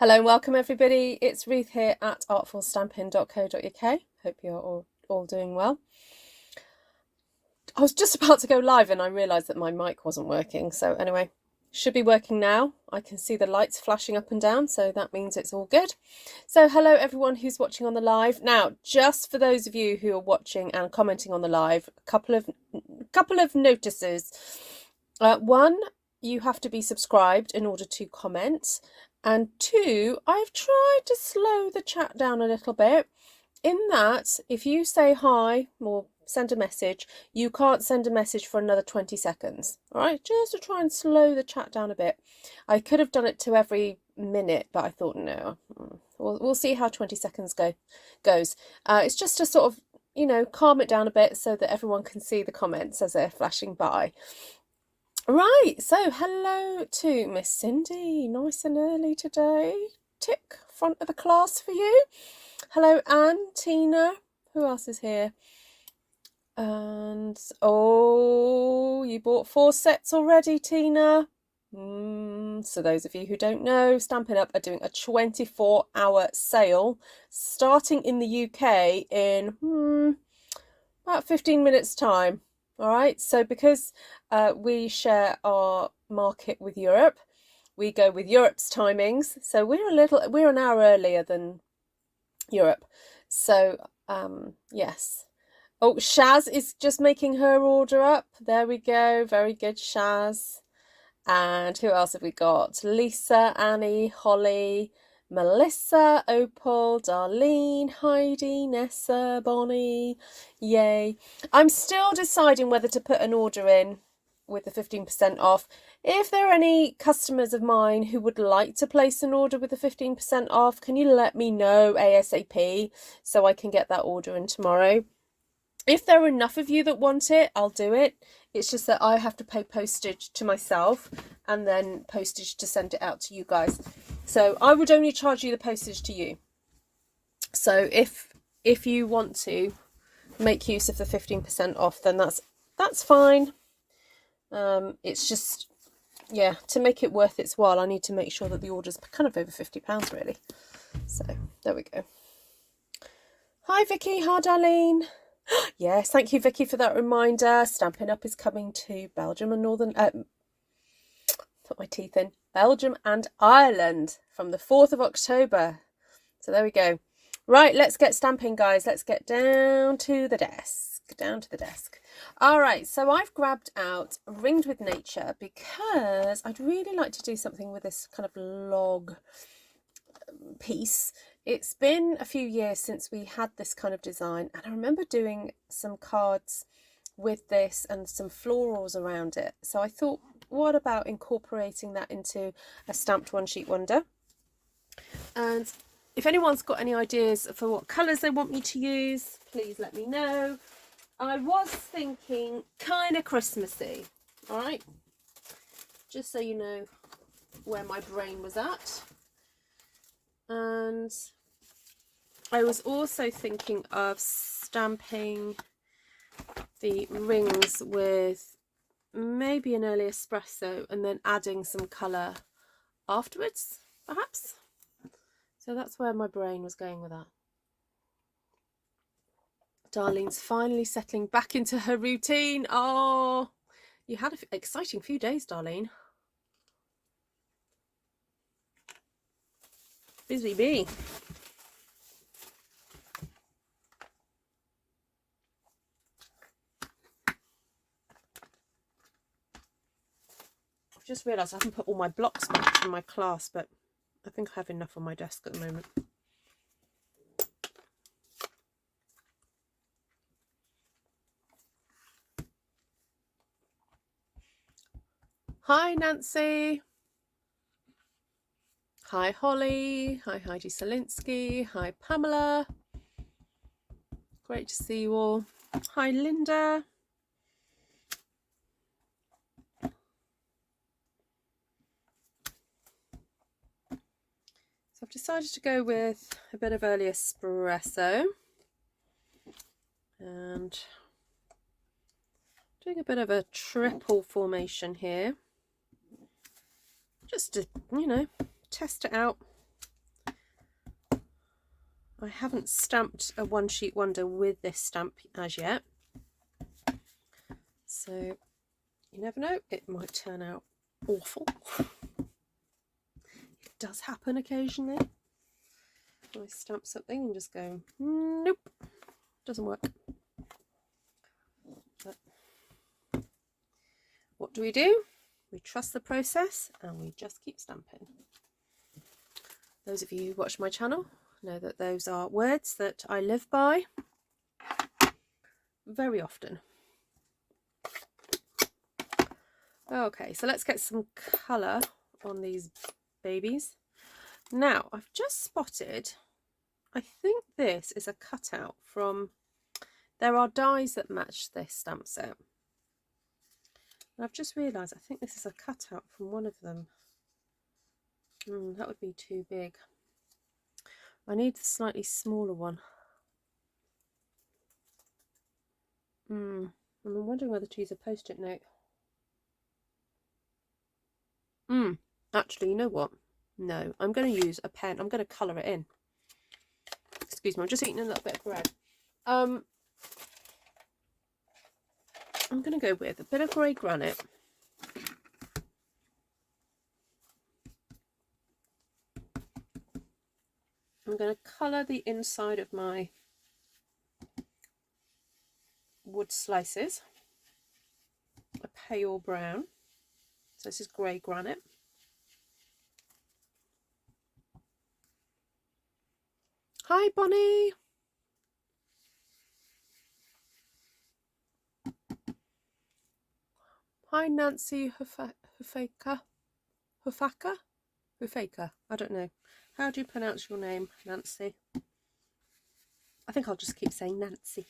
Hello and welcome everybody. It's Ruth here at artfulstampin.co.uk. Hope you're all doing well. I was just about to go live and I realised that my mic wasn't working. So anyway, should be working now. I can see the lights flashing up and down, so that means it's all good. So hello everyone who's watching on the live. Now, just for those of you who are watching and commenting on the live, a couple of notices. One, you have to be subscribed in order to comment. And two, I've tried to slow the chat down a little bit in that if you say hi or send a message, you can't send a message for another 20 seconds. All right, just to try and slow the chat down a bit. I could have done it to every minute, but I thought no. We'll see how 20 seconds goes. It's just to sort of, calm it down a bit so that everyone can see the comments as they're flashing by. Right, so hello to Miss Cindy, nice and early today. Tick, front of the class for you. Hello, Anne, Tina, who else is here? And, oh, you bought 4 sets already, Tina. So those of you who don't know, Stampin' Up! Are doing a 24-hour sale starting in the UK in about 15 minutes time. All right, so because we share our market with Europe, we go with Europe's timings. So we're an hour earlier than Europe. So yes. Oh, Shaz is just making her order up. There we go. Very good, Shaz. And who else have we got? Lisa, Annie, Holly, Melissa, Opal, Darlene, Heidi, Nessa, Bonnie. Yay. I'm still deciding whether to put an order in with the 15% off. If there are any customers of mine who would like to place an order with the 15% off, can you let me know ASAP so I can get that order in tomorrow? If there are enough of you that want it, I'll do it. It's just that I have to pay postage to myself and then postage to send it out to you guys. So I would only charge you the postage to you. So if you want to make use of the 15% off, then that's fine. It's just, yeah, to make it worth its while, I need to make sure that the order's kind of over £50 really. So there we go. Hi Vicky, hi Darlene. Yes, thank you, Vicky, for that reminder. Stampin' Up! Is coming to Belgium and put my teeth in. Belgium and Ireland from the 4th of October. So there we go. Right, let's get stamping, guys. Let's get down to the desk. All right, so I've grabbed out Ringed with Nature because I'd really like to do something with this kind of log piece. It's been a few years since we had this kind of design, and I remember doing some cards with this and some florals around it. So I thought, what about incorporating that into a stamped one sheet wonder? And if anyone's got any ideas for what colours they want me to use, please let me know. I was thinking kind of Christmassy, all right? Just so you know where my brain was at. And I was also thinking of stamping the rings with maybe an early espresso and then adding some colour afterwards, perhaps. So that's where my brain was going with that. Darlene's finally settling back into her routine. Oh, you had an exciting few days, Darlene. Busy bee. I've just realised I haven't put all my blocks back in my class, but I think I have enough on my desk at the moment. Hi, Nancy. Hi, Holly. Hi, Heidi Solinsky. Hi, Pamela. Great to see you all. Hi, Linda. So I've decided to go with a bit of early espresso and doing a bit of a triple formation here, just to, test it out. I haven't stamped a one sheet wonder with this stamp as yet, so you never know, it might turn out awful. It does happen occasionally. I stamp something and just go, nope, doesn't work. But what do? We trust the process and we just keep stamping. Those of you who watch my channel know that those are words that I live by very often. Okay, so let's get some colour on these babies. Now, I've just spotted, I think this is a cutout from, there are dies that match this stamp set. And I've just realised, I think this is a cutout from one of them. That would be too big. I need the slightly smaller one. I'm wondering whether to use a post-it note. Actually, you know what? No, I'm going to use a pen. I'm going to colour it in. Excuse me, I'm just eating a little bit of bread. I'm going to go with a bit of grey granite. I'm going to colour the inside of my wood slices a pale brown. So this is grey granite. Hi, Bonnie. Hi, Nancy Hufaka. I don't know. How do you pronounce your name, Nancy? I think I'll just keep saying Nancy.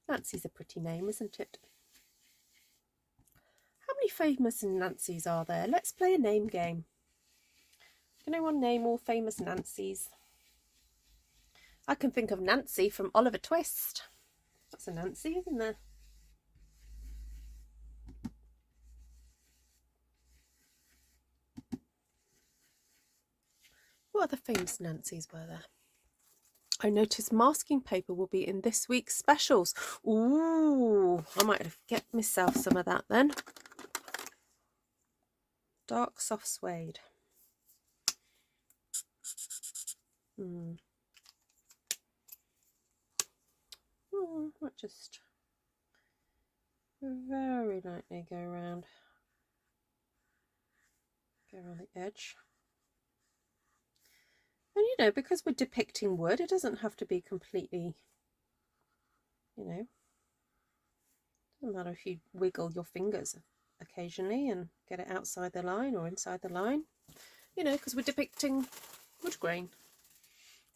Nancy's a pretty name, isn't it? How many famous Nancys are there? Let's play a name game. Can anyone name all famous Nancys? I can think of Nancy from Oliver Twist. That's a Nancy, isn't there? What other famous Nancys were there? I noticed masking paper will be in this week's specials. Ooh, I might have get myself some of that then. Dark soft suede. Might just very lightly go around the edge. And you know, because we're depicting wood, it doesn't have to be completely, you know, doesn't matter if you wiggle your fingers occasionally and get it outside the line or inside the line, you know, because we're depicting wood grain.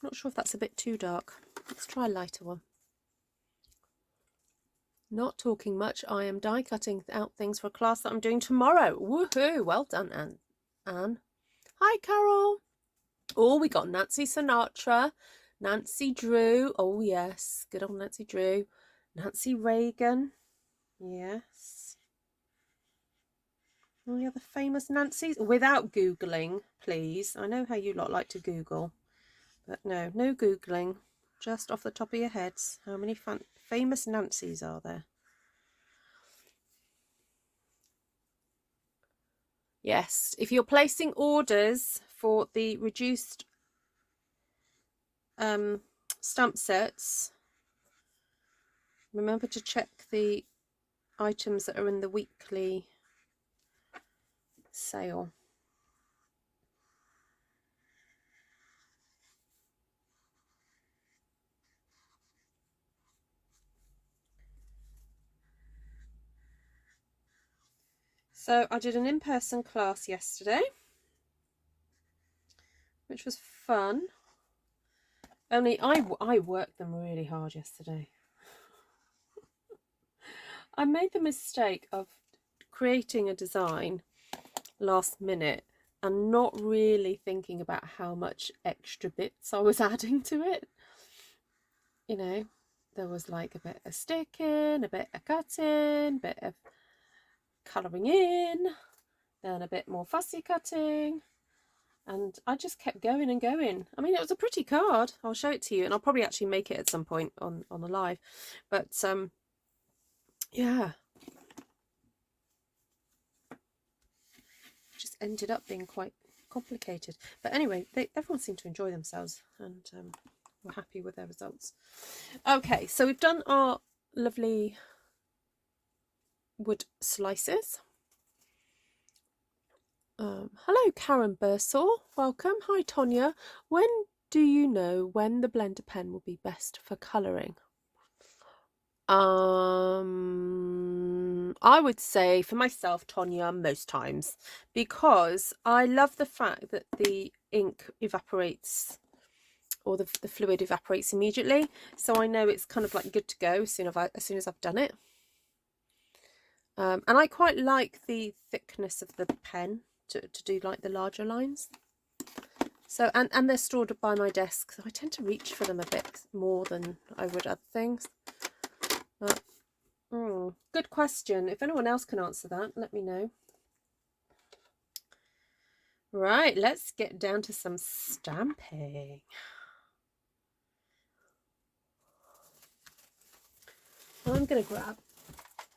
Not sure if that's a bit too dark. Let's try a lighter one. Not talking much. I am die cutting out things for a class that I'm doing tomorrow. Woohoo! Well done, Anne. Hi, Carol. Oh, we got Nancy Sinatra, Nancy Drew. Oh, yes. Good old Nancy Drew. Nancy Reagan. Yes. Any other famous Nancys? Without Googling, please. I know how you lot like to Google. But no Googling. Just off the top of your heads. How many famous Nancys are there? Yes, if you're placing orders for the reduced stamp sets, remember to check the items that are in the weekly sale. So I did an in-person class yesterday, which was fun. Only I worked them really hard yesterday. I made the mistake of creating a design last minute and not really thinking about how much extra bits I was adding to it. You know, there was like a bit of sticking, a bit of cutting, a bit of colouring in, then a bit more fussy cutting, And I just kept going and going. I mean, it was a pretty card. I'll show it to you, and I'll probably actually make it at some point on the live. But yeah, just ended up being quite complicated. But anyway, everyone seemed to enjoy themselves, and we're happy with their results. Okay, so we've done our lovely wood slices. Hello, Karen Bursall. Welcome. Hi, Tonya. When do you know when the blender pen will be best for colouring? I would say for myself, Tonya, most times, because I love the fact that the ink evaporates, or the fluid evaporates immediately. So I know it's kind of like good to go as soon as I've done it. And I quite like the thickness of the pen to do like the larger lines. So, and they're stored by my desk, so I tend to reach for them a bit more than I would other things. But, good question. If anyone else can answer that, let me know. Right, let's get down to some stamping. I'm going to grab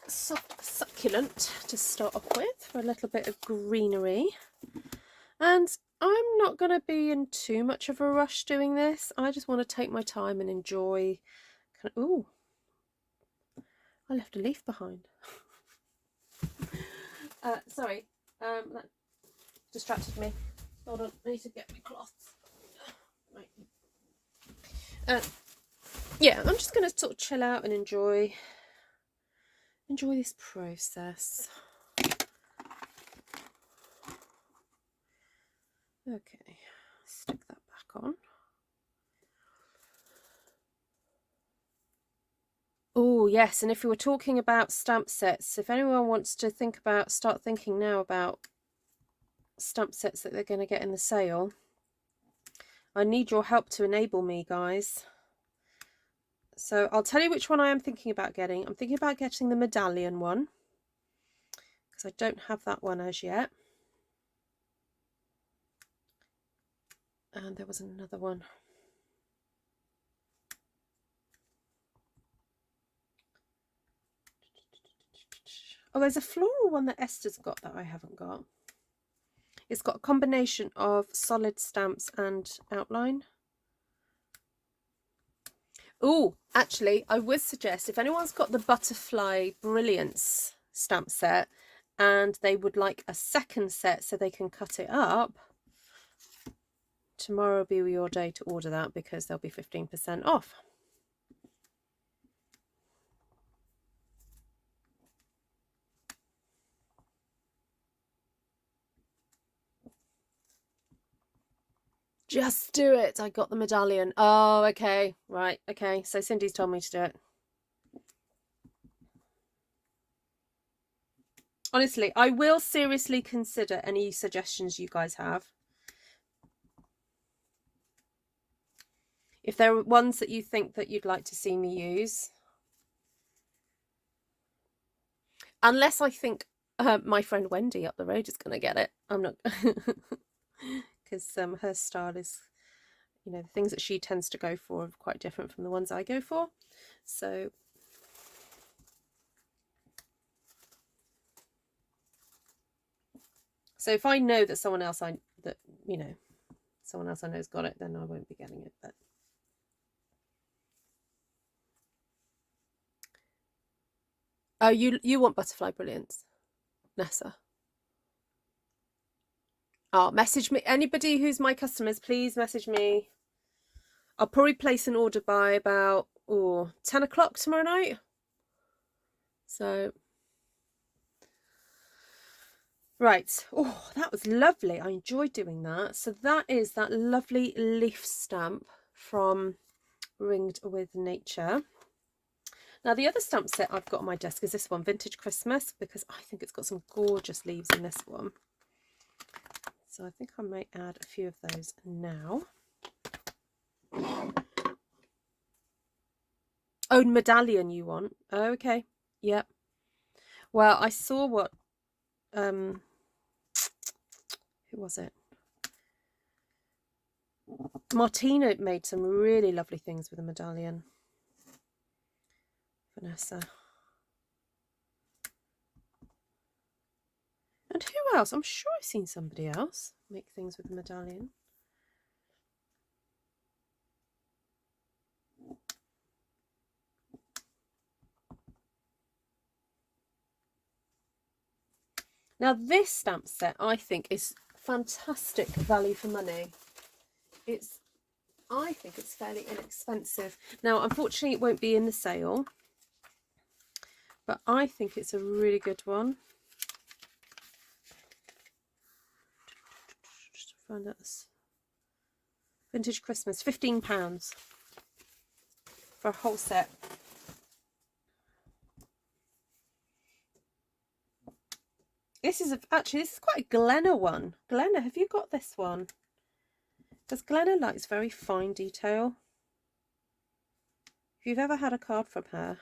soft succulent to start off with for a little bit of greenery. And I'm not going to be in too much of a rush doing this. I just want to take my time and enjoy. Ooh, I left a leaf behind. Sorry, that distracted me. Hold on, I need to get my cloths. Right. Yeah, I'm just going to sort of chill out and enjoy this process. Okay, stick that back on. Oh yes, and if we were talking about stamp sets, if anyone wants to start thinking now about stamp sets that they're going to get in the sale, I need your help to enable me, guys. So I'll tell you which one I am thinking about getting. I'm thinking about getting the medallion one, because I don't have that one as yet. And there was another one. Oh, there's a floral one that Esther's got that I haven't got. It's got a combination of solid stamps and outline. Oh, actually, I would suggest if anyone's got the Butterfly Brilliance stamp set and they would like a second set so they can cut it up, tomorrow will be your day to order that, because they'll be 15% off. Just do it. I got the medallion. Oh, okay. Right. Okay. So Cindy's told me to do it. Honestly, I will seriously consider any suggestions you guys have. If there are ones that you think that you'd like to see me use. Unless I think my friend Wendy up the road is going to get it. I'm not... Because her style is, you know, the things that she tends to go for are quite different from the ones I go for. So if I know that someone else I know has got it, then I won't be getting it. But oh, you want Butterfly Brilliance, Nessa? Oh, message me. Anybody who's my customers, please message me. I'll probably place an order by about 10 o'clock tomorrow night. So, right. Oh, that was lovely. I enjoyed doing that. So that is that lovely leaf stamp from Ringed with Nature. Now, the other stamp set I've got on my desk is this one, Vintage Christmas, because I think it's got some gorgeous leaves in this one. So I think I might add a few of those now. Oh, medallion you want? Oh, okay. Yep. Well, I saw what who was it? Martina made some really lovely things with a medallion. Vanessa. And who else? I'm sure I've seen somebody else make things with a medallion. Now this stamp set I think is fantastic value for money. I think it's fairly inexpensive. Now unfortunately it won't be in the sale, but I think it's a really good one. Just find out this. Vintage Christmas, £15 for a whole set. This is quite a Glenna one. Glenna, have you got this one? Because Glenna likes very fine detail. If you've ever had a card from her,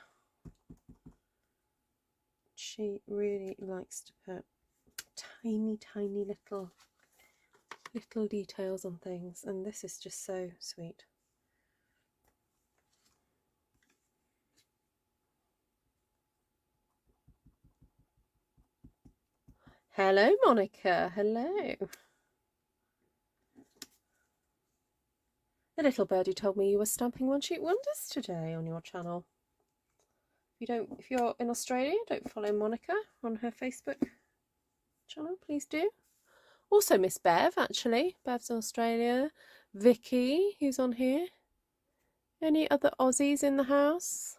she really likes to put tiny little details on things, and this is just so sweet. Hello, Monica. Hello. The little birdie told me you were stamping One Sheet Wonders today on your channel. If you're in Australia, don't follow Monica on her Facebook channel, please do. Also Miss Bev, actually. Bev's in Australia. Vicky, who's on here. Any other Aussies in the house?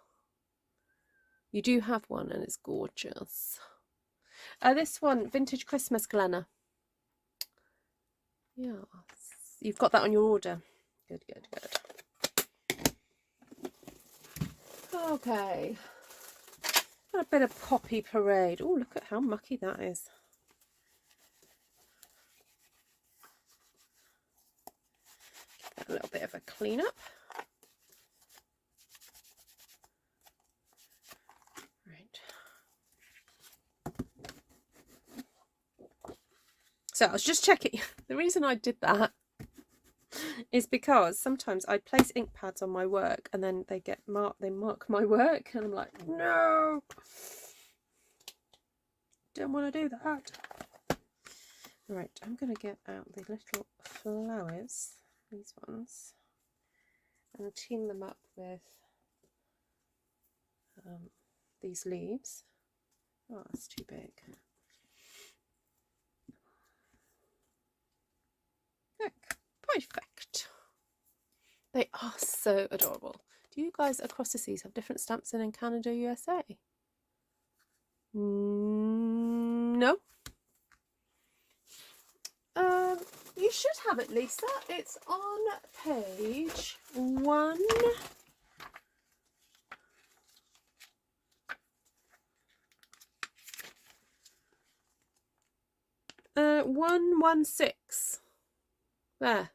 You do have one and it's gorgeous. This one, Vintage Christmas Glenna. Yeah, you've got that on your order. Good. Okay. A bit of Poppy Parade. Oh, look at how mucky that is. A little bit of a clean up. Right. So I was just checking. The reason I did that is because sometimes I place ink pads on my work and then they get marked. They mark my work, and I'm like, no, don't want to do that. Right, I'm going to get out the little flowers, these ones, and team them up with these leaves. Oh, that's too big. Look, perfect. They are so adorable. Do you guys across the seas have different stamps in Canada, USA? No. You should have it, Lisa. It's on page 116. There.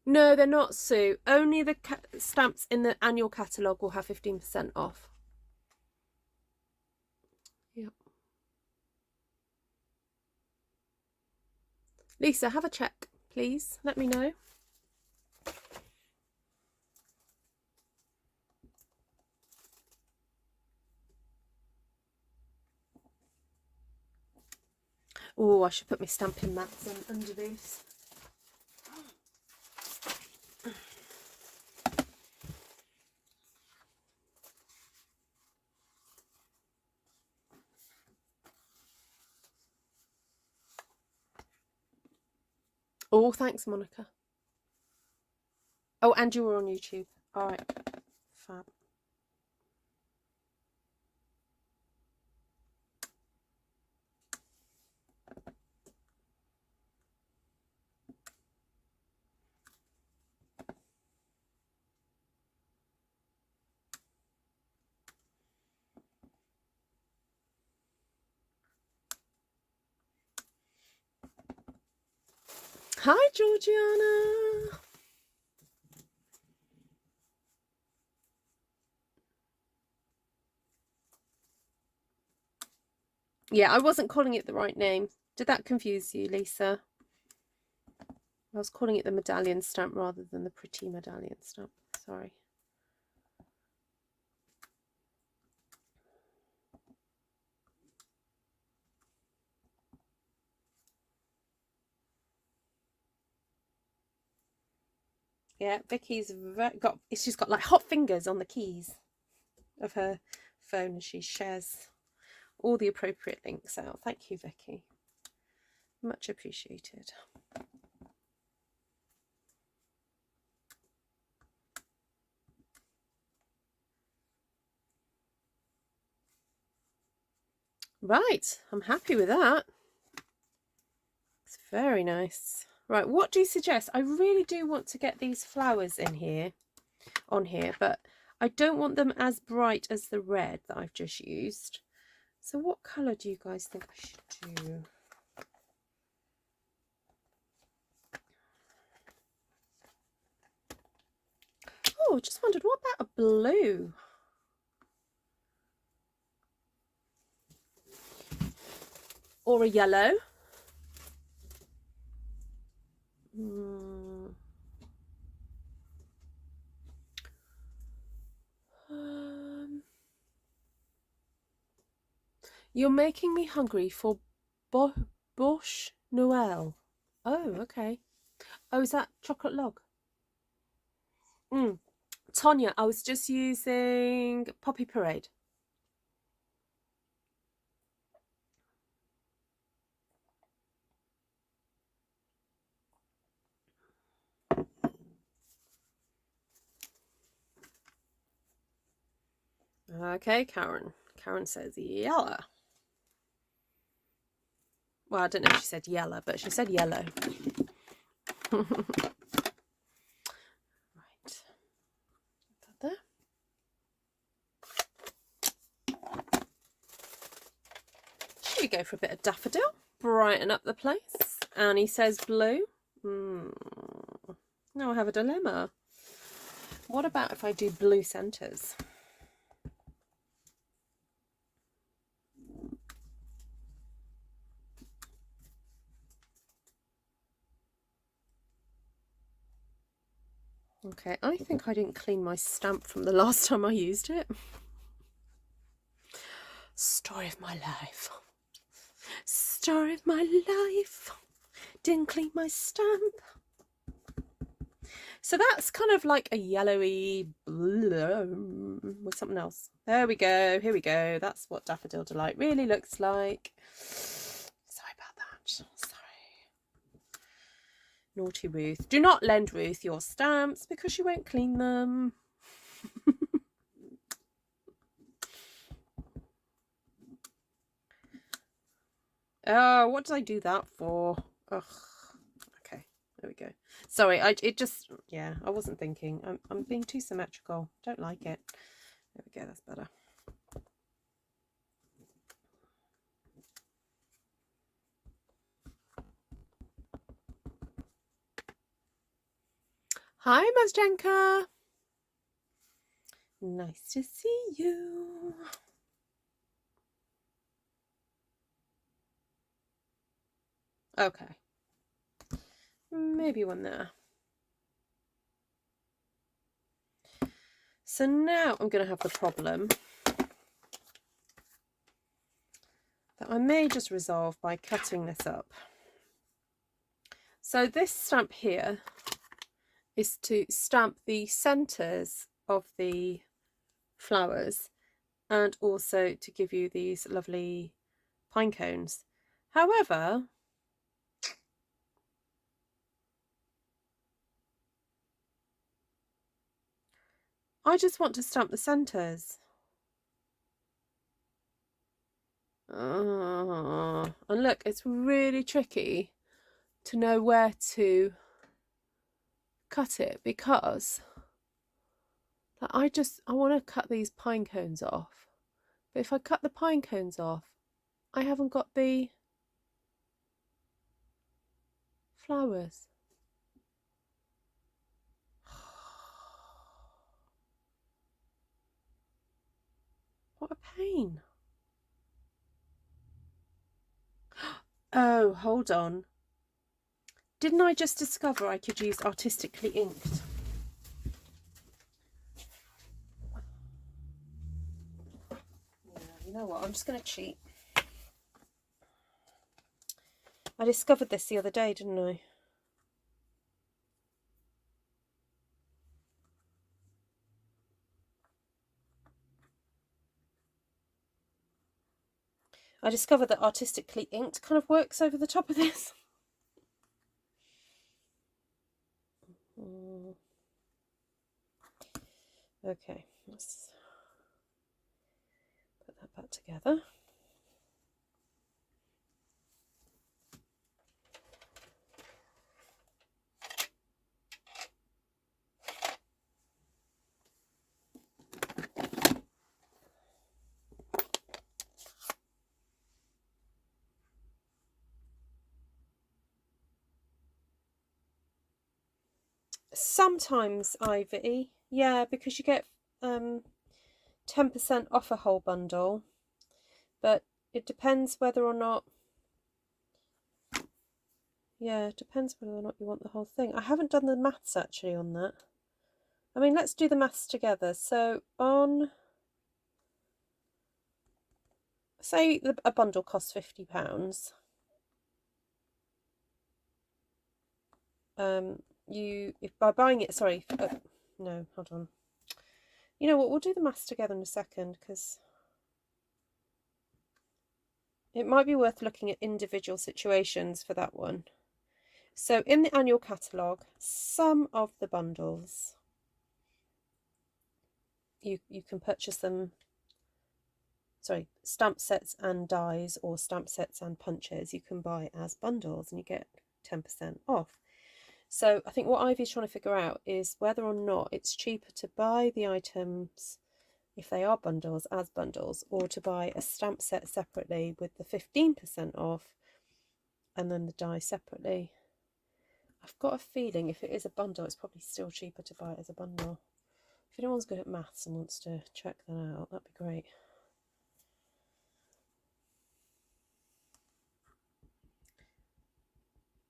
No, they're not, Sue. Only the stamps in the annual catalogue will have 15% off. Yep. Lisa, have a check, please. Let me know. Oh, I should put my stamping mats on under these. Oh, thanks, Monica. Oh, and you were on YouTube. All right, fab. Hi, Georgiana. Yeah, I wasn't calling it the right name. Did that confuse you, Lisa? I was calling it the medallion stamp rather than the pretty medallion stamp. Sorry. Yeah, Vicky's she's got like hot fingers on the keys of her phone as she shares all the appropriate links out. Thank you, Vicky. Much appreciated. Right, I'm happy with that. It's very nice. Right, what do you suggest? I really do want to get these flowers in here, on here, but I don't want them as bright as the red that I've just used. So what colour do you guys think I should do? Oh, just wondered, what about a blue? Or a yellow? You're making me hungry for Boche Noel. Oh, okay. Oh, is that chocolate log? Tonya, I was just using Poppy Parade. Okay, Karen. Karen says yellow. Well, I don't know if she said yellow, but she said yellow. Right. Put that there. Should we go for a bit of daffodil? Brighten up the place. Annie says blue. Now I have a dilemma. What about if I do blue centres? Okay, I think I didn't clean my stamp from the last time I used it. Story of my life. Story of my life. Didn't clean my stamp. So that's kind of like a yellowy with something else. There we go. Here we go. That's what Daffodil Delight really looks like. Sorry about that. Sorry. Naughty Ruth. Do not lend Ruth your stamps because she won't clean them. Oh, what did I do that for? Ugh. Okay, there we go. Sorry, yeah, I wasn't thinking. I'm being too symmetrical. Don't like it. There we go, that's better. Hi, Mazjanka. Nice to see you. Okay. Maybe one there. So now I'm going to have the problem that I may just resolve by cutting this up. So this stamp here is to stamp the centres of the flowers and also to give you these lovely pine cones. However, I just want to stamp the centres. And look, it's really tricky to know where to cut it because I want to cut these pine cones off. But if I cut the pine cones off, I haven't got the flowers. What a pain. Oh, hold on. Didn't I just discover I could use artistically inked? Yeah, you know what? I'm just going to cheat. I discovered this the other day, didn't I? I discovered that artistically inked kind of works over the top of this. Okay, let's put that back together. Sometimes, Ivy, yeah, because you get 10% off a whole bundle, but it depends whether or not, yeah, it depends whether or not you want the whole thing. I haven't done the maths actually on that. I mean, let's do the maths together. So on, say a bundle costs £50. If by buying it, sorry, no, hold on. You know what, we'll do the maths together in a second, because it might be worth looking at individual situations for that one. So in the annual catalogue, some of the bundles, you can purchase them, sorry, stamp sets and dies or stamp sets and punches, you can buy as bundles and you get 10% off. So I think what Ivy's trying to figure out is whether or not it's cheaper to buy the items, if they are bundles, as bundles, or to buy a stamp set separately with the 15% off and then the die separately. I've got a feeling if it is a bundle, it's probably still cheaper to buy it as a bundle. If anyone's good at maths and wants to check that out, that'd be great.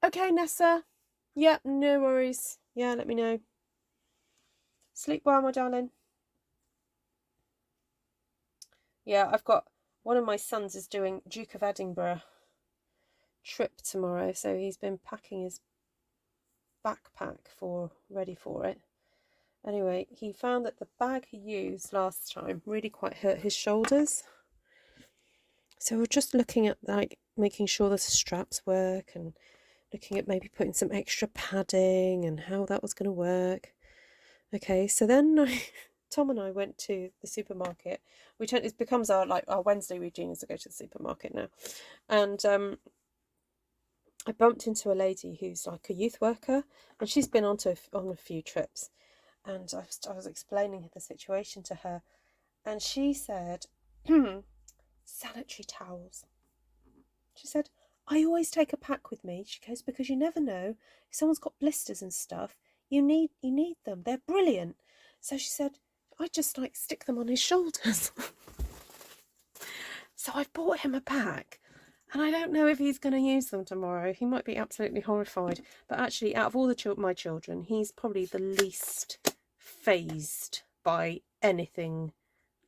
Okay, Nessa. Yeah, no worries. Yeah, let me know. Sleep well, my darling. Yeah, I've got one of my sons is doing Duke of Edinburgh trip tomorrow, so he's been packing his backpack ready for it. Anyway, he found that the bag he used last time really quite hurt his shoulders. So we're just looking at like making sure that the straps work and looking at maybe putting some extra padding and how that was going to work. Okay, so then Tom and I went to the supermarket. It becomes our Wednesday routine is to go to the supermarket now, and I bumped into a lady who's like a youth worker, and she's been on a few trips, and I was explaining the situation to her, and she said, sanitary towels. She said, I always take a pack with me. She goes, because you never know if someone's got blisters and stuff. You need them. They're brilliant. So she said, I just like stick them on his shoulders. So I bought him a pack, and I don't know if he's going to use them tomorrow. He might be absolutely horrified. But actually, out of all my children, he's probably the least fazed by anything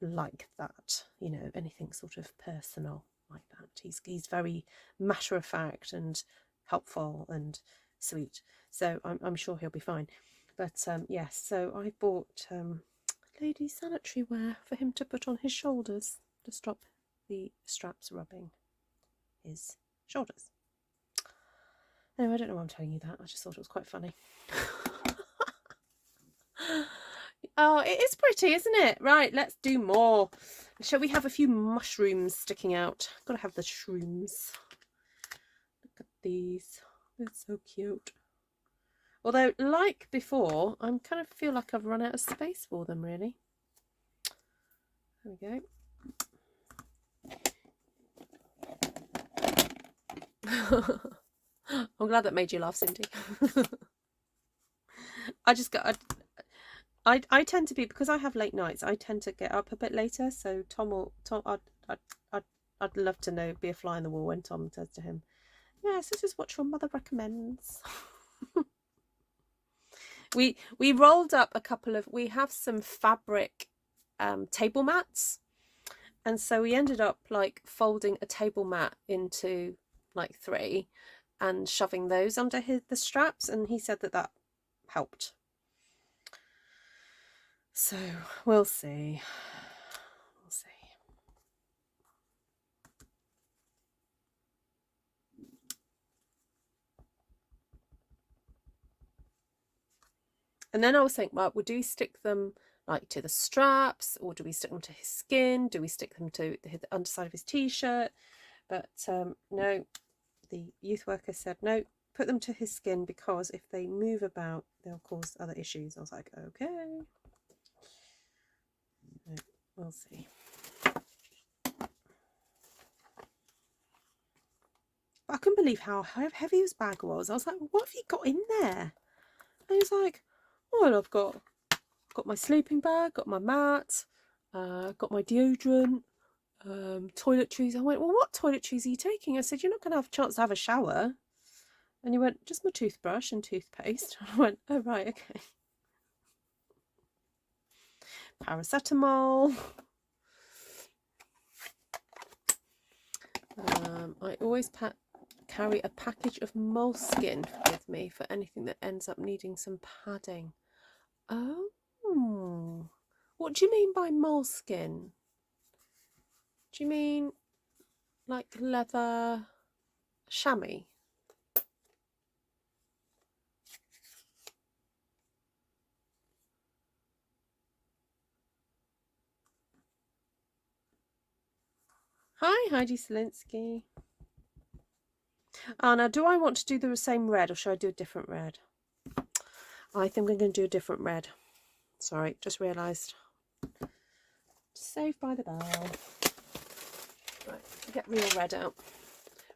like that. You know, anything sort of personal like that. He's very matter of fact and helpful and sweet. So I'm sure he'll be fine. But yes, so I bought ladies' sanitary wear for him to put on his shoulders to stop the straps rubbing his shoulders. Anyway, I don't know why I'm telling you that. I just thought it was quite funny. Oh, it is pretty, isn't it? Right, let's do more. Shall we have a few mushrooms sticking out? Gotta have the shrooms. Look at these. They're so cute. Although, like before, I kind of feel like I've run out of space for them, really. There we go. I'm glad that made you laugh, Cindy. I tend to be, because I have late nights, I tend to get up a bit later. So I'd love to be a fly on the wall when Tom says to him, Yes, this is what your mother recommends. We rolled up a couple of, we have some fabric table mats, and so we ended up like folding a table mat into like 3 and shoving those under the straps, and he said that that helped. So we'll see. We'll see. And then I was thinking, well, do we stick them like to the straps, or do we stick them to his skin? Do we stick them to the underside of his t-shirt? But no, the youth worker said no, put them to his skin, because if they move about, they'll cause other issues. I was like, okay, we'll see. But I couldn't believe how heavy his bag was. I was like, what have you got in there? And he was like, well, I've got my sleeping bag, got my mat, got my deodorant, toiletries. I went, well, what toiletries are you taking? I said, you're not going to have a chance to have a shower. And he went, just my toothbrush and toothpaste. I went, oh, right, okay. Paracetamol. I always carry a package of moleskin with me for anything that ends up needing some padding. Oh, what do you mean by moleskin? Do you mean like leather chamois? Hi, Heidi Selinsky. Now, do I want to do the same red, or should I do a different red? I think I'm going to do a different red. Sorry, just realised. Saved by the bell. Right, get real red out.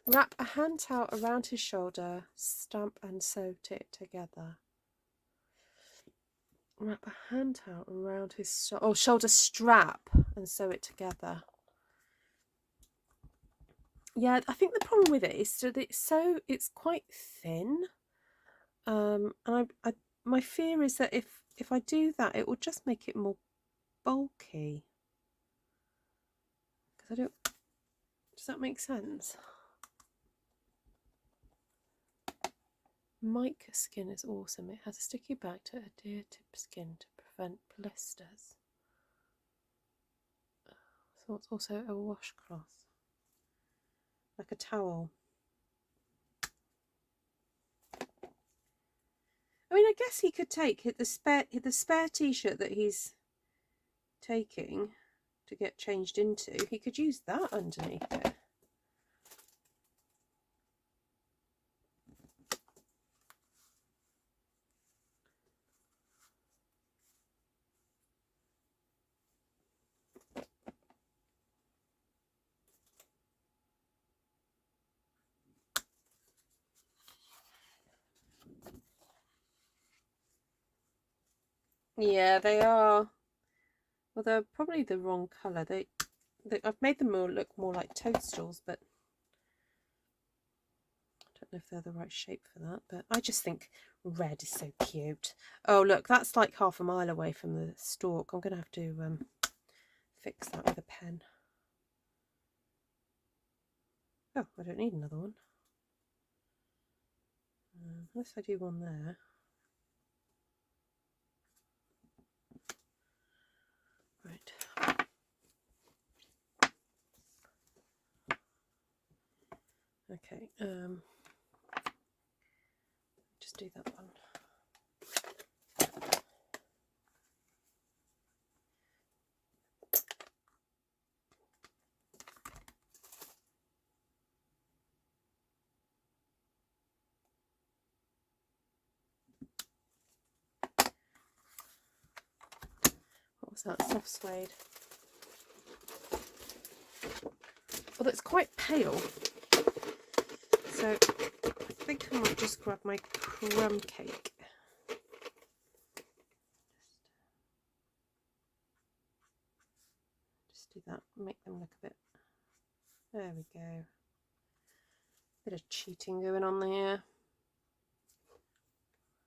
Wrap a hand towel around his shoulder, stamp and sew it together. Wrap a hand towel around his shoulder strap and sew it together. Yeah, I think the problem with it is that it's quite thin. And my fear is that if I do that, it will just make it more bulky. Because I don't. Does that make sense? Mic skin is awesome. It has a sticky back to adhere to skin to prevent blisters. So it's also a washcloth, like a towel. I mean, I guess he could take the spare t-shirt that he's taking to get changed into. He could use that underneath it. Yeah, they are. Well, they're probably the wrong colour. I've made them look more like toadstools, but I don't know if they're the right shape for that. But I just think red is so cute. Oh, look, that's like half a mile away from the stalk. I'm going to have to fix that with a pen. Oh, I don't need another one. Unless I do one there. Right. Okay, just do that one. What was that? Soft suede. Although it's quite pale. So I think I might just grab my crumb cake. Just do that, make them look a bit. There we go. Bit of cheating going on there.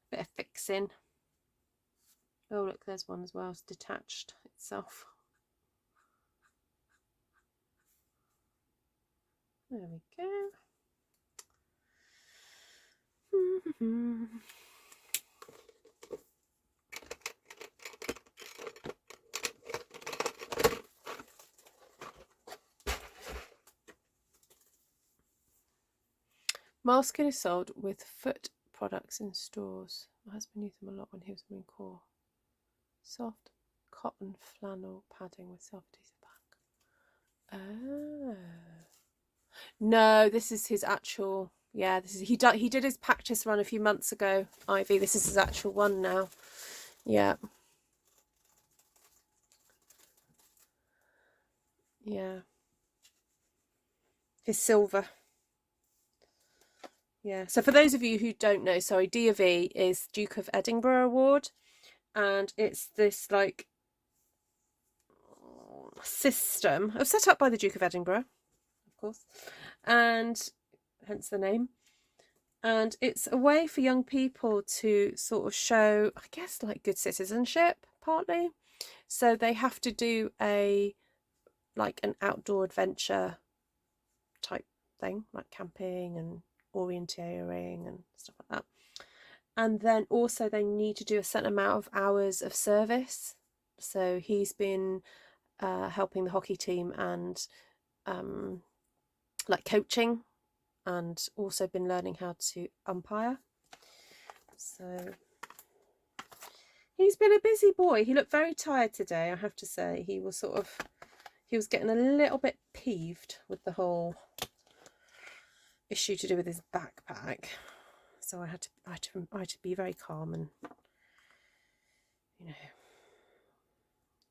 Bit of fixing. Oh look, there's one as well. It's detached itself. There we go. Moleskin is sold with foot products in stores. My husband used them a lot when he was Marine Corps. Soft cotton flannel padding with self-adhesive back. Oh. No, this is his actual. Yeah, this is he did his practice run a few months ago, Ivy. This is his actual one now. Yeah. Yeah. His silver. Yeah. So for those of you who don't know, sorry, D of E is Duke of Edinburgh Award, and it's this like system set up by the Duke of Edinburgh, of course, and hence the name. And it's a way for young people to sort of show, I guess, like good citizenship, partly. So they have to do an outdoor adventure type thing, like camping and orienteering and stuff like that. And then also they need to do a certain amount of hours of service. So he's been helping the hockey team and like coaching, and also been learning how to umpire. So he's been a busy boy. He looked very tired today, I have to say. He was getting a little bit peeved with the whole issue to do with his backpack. So I had to be very calm and,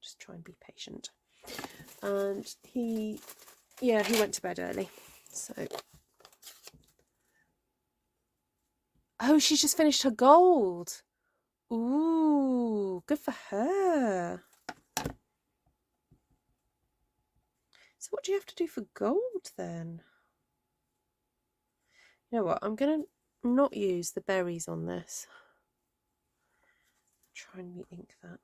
just try and be patient. And he went to bed early. So oh, she's just finished her gold. Ooh, good for her. So what do you have to do for gold then? You know what? I'm going to not use the berries on this. Try and re-ink that.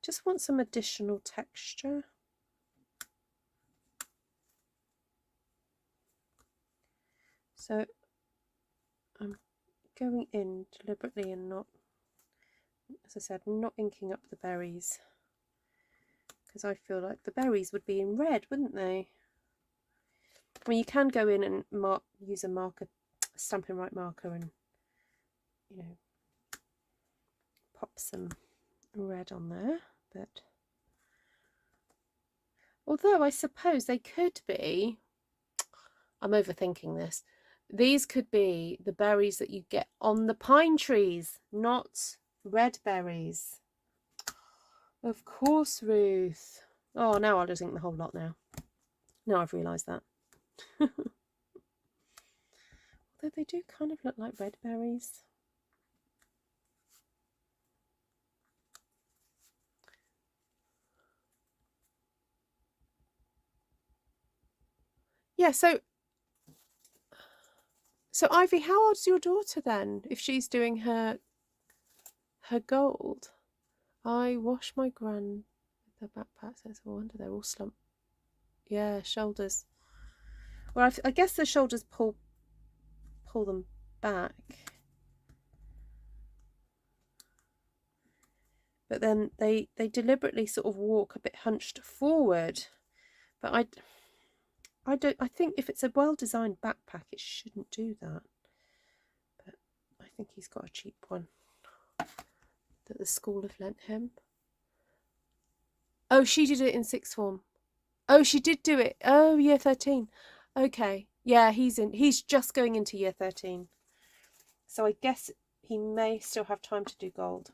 Just want some additional texture. So I'm going in deliberately and not, as I said, not inking up the berries, because I feel like the berries would be in red, wouldn't they? I mean, you can go in and use a marker, a Stampin' Right marker, and pop some red on there. But although I suppose they could be, I'm overthinking this. These could be the berries that you get on the pine trees, not red berries. Of course, Ruth. Oh, now I'll just ink the whole lot now. Now I've realised that. Although they do kind of look like red berries. Yeah, so Ivy, how old's your daughter then, if she's doing her gold? I wash my gran with her backpack. Says, no wonder they're all slumped. Yeah, shoulders. Well, I guess the shoulders pull them back. But then they deliberately sort of walk a bit hunched forward. But I think if it's a well-designed backpack, it shouldn't do that. But I think he's got a cheap one that the school have lent him. Oh, she did it in sixth form. Oh, she did do it. Oh, year 13. Okay. Yeah, he's just going into year 13. So I guess he may still have time to do gold.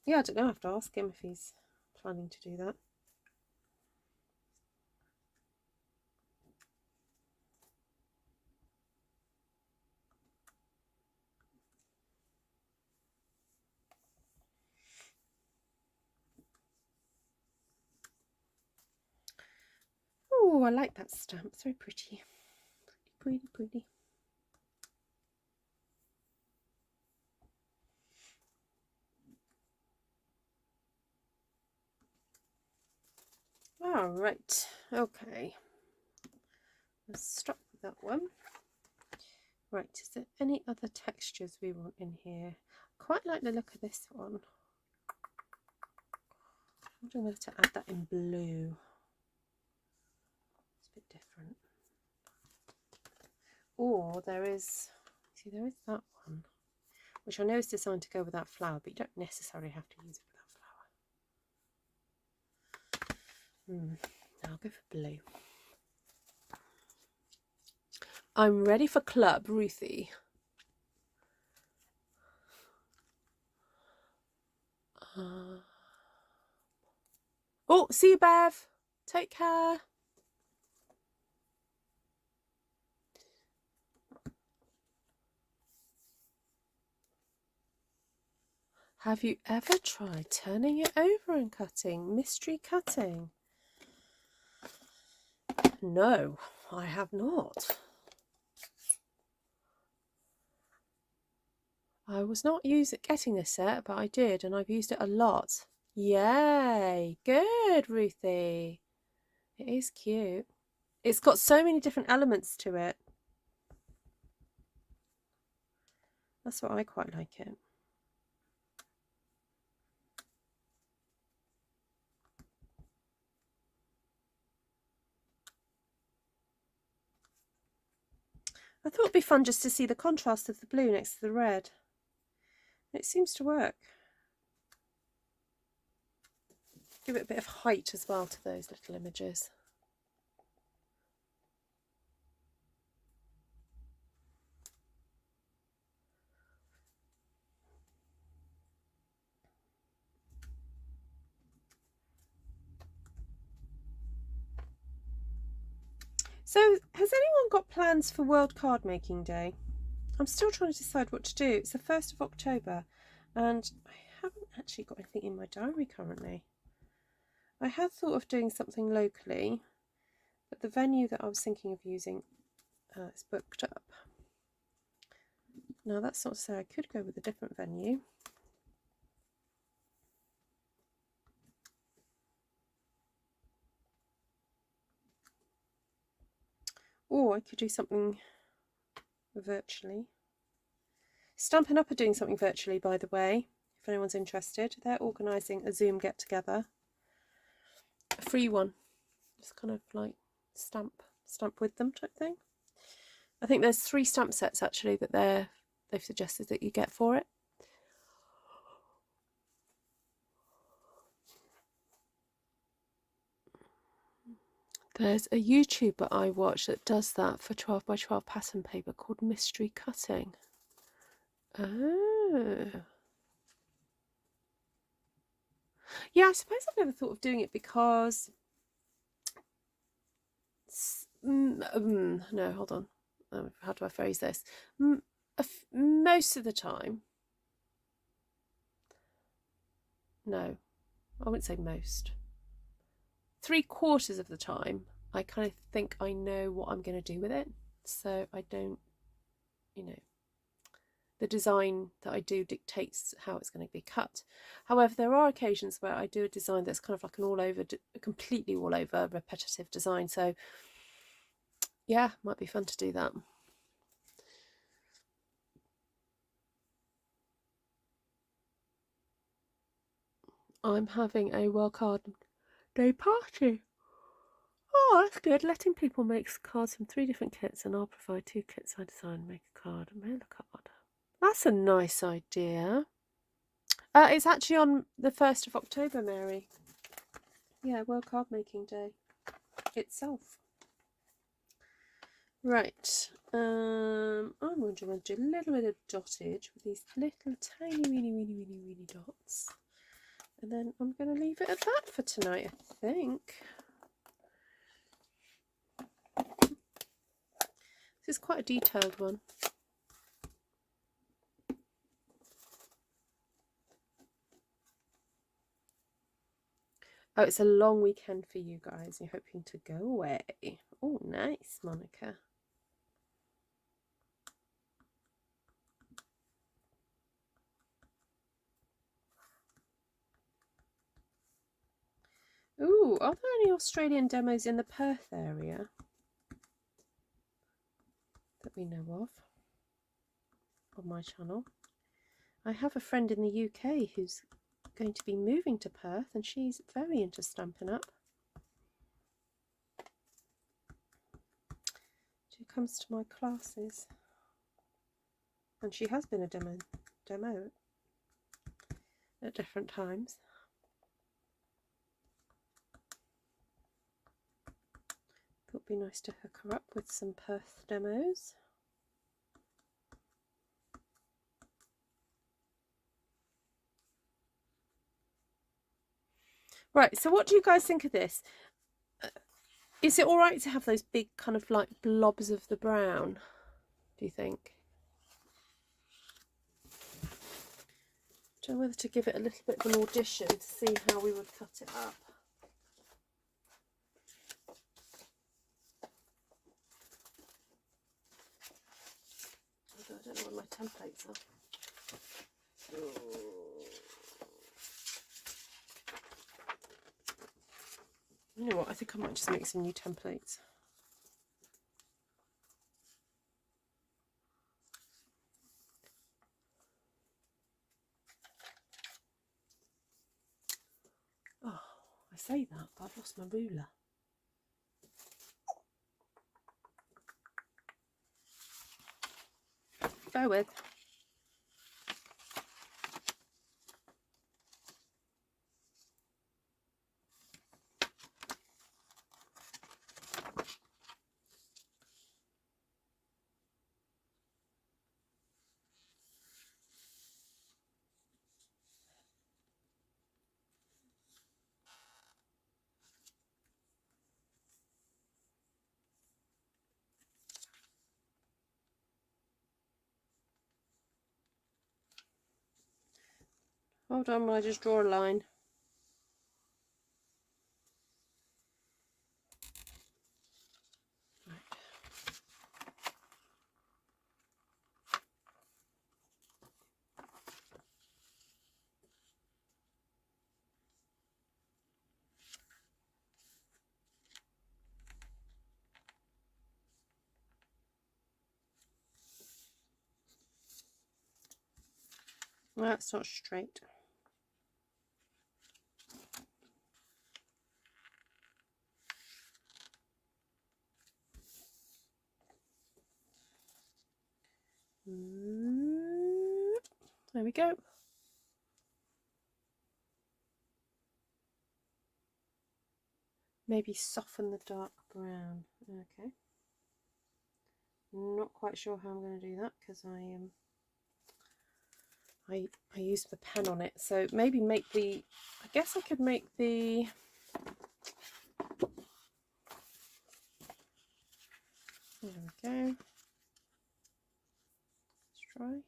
Yeah, I don't know. I have to ask him if he's planning to do that. Oh, I like that stamp. It's very pretty. Pretty, pretty. All right. Okay. Let's stop with that one. Right. Is there any other textures we want in here? Quite like the look of this one. I wonder whether to add that in blue. It's a bit different. Or there is that one, which I know is designed to go with that flower, but you don't necessarily have to use it with that flower. Now I'll go for blue. I'm ready for Club, Ruthie. Oh, see you, Bev. Take care. Have you ever tried turning it over and cutting? Mystery cutting? No, I have not. I was not getting this set, but I did, and I've used it a lot. Yay! Good, Ruthie. It is cute. It's got so many different elements to it. That's what I quite like it. I thought it'd be fun just to see the contrast of the blue next to the red. It seems to work. Give it a bit of height as well to those little images. So, has anyone got plans for World Card Making Day? I'm still trying to decide what to do. It's the 1st of October, and I haven't actually got anything in my diary currently. I had thought of doing something locally, but the venue that I was thinking of using is booked up. Now, that's not to say I could go with a different venue. Or I could do something virtually. Stampin' Up are doing something virtually, by the way, if anyone's interested. They're organising a Zoom get-together. A free one. Just kind of like stamp with them type thing. I think there's 3 stamp sets actually that they've suggested that you get for it. There's a YouTuber I watch that does that for 12 by 12 pattern paper called Mystery Cutting. Oh. Yeah, I suppose I've never thought of doing it because... no, hold on. How do I phrase this? Most of the time... No, I wouldn't say most. 3/4 of the time, I kind of think I know what I'm going to do with it. So I don't, the design that I do dictates how it's going to be cut. However, there are occasions where I do a design that's kind of like an completely all over repetitive design. So yeah, might be fun to do that. I'm having a World Card Day party. Oh, that's good. Letting people make cards from 3 different kits, and I'll provide 2 kits I design and make a card. Mail a card. That's a nice idea. It's actually on the 1st of October, Mary. Yeah, World Card Making Day itself. Right. I'm going to do a little bit of dottage with these little tiny, weeny dots. And then I'm going to leave it at that for tonight, I think. This is quite a detailed one. Oh, it's a long weekend for you guys. You're hoping to go away. Oh, nice, Monica. Ooh, are there any Australian demos in the Perth area that we know of on my channel? I have a friend in the UK who's going to be moving to Perth and she's very into Stampin' Up. She comes to my classes and she has been a demo at different times. Thought it'd be nice to hook her up with some Perth demos. Right, so what do you guys think of this? Is it all right to have those big kind of like blobs of the brown, do you think? Don't know whether to give it a little bit of an audition to see how we would cut it up. I don't know where my templates are. You know what, I think I might just make some new templates. Oh, I say that, but I've lost my ruler. Bear with. Hold on while I just draw a line. Right. That's not straight. There we go. Maybe soften the dark brown. Okay. Not quite sure how I'm going to do that because I used the pen on it. So maybe make the, I guess I could make the, there we go. Let's try.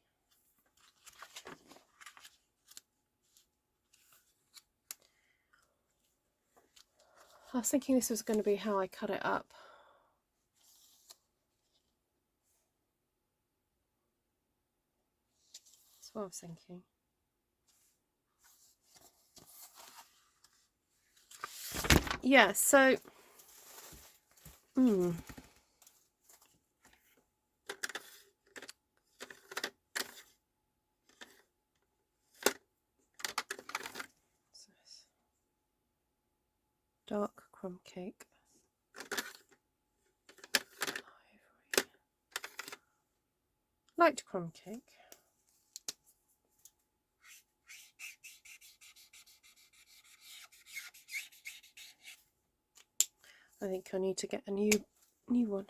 I was thinking this was going to be how I cut it up. That's what I was thinking. Yeah, so dark crumb cake, ivory, light crumb cake, I think I need to get a new one.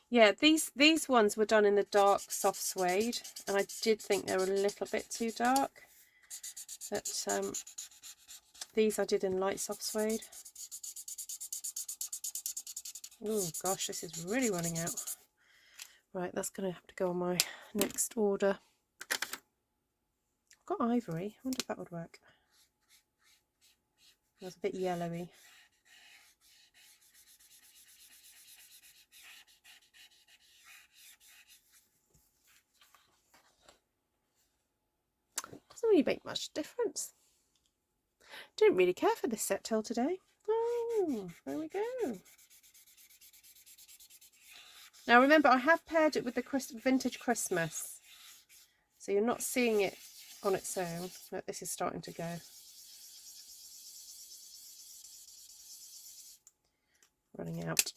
Yeah, these ones were done in the dark soft suede, and I did think they were a little bit too dark. But these I did in light soft suede. Oh gosh, this is really running out. Right, that's going to have to go on my next order. I've got ivory. I wonder if that would work. It was a bit yellowy. Doesn't really make much difference. Didn't really care for this set till today. Oh, there we go. Now remember, I have paired it with the Vintage Christmas, so you're not seeing it on its own. Look, this is starting to go. Running out.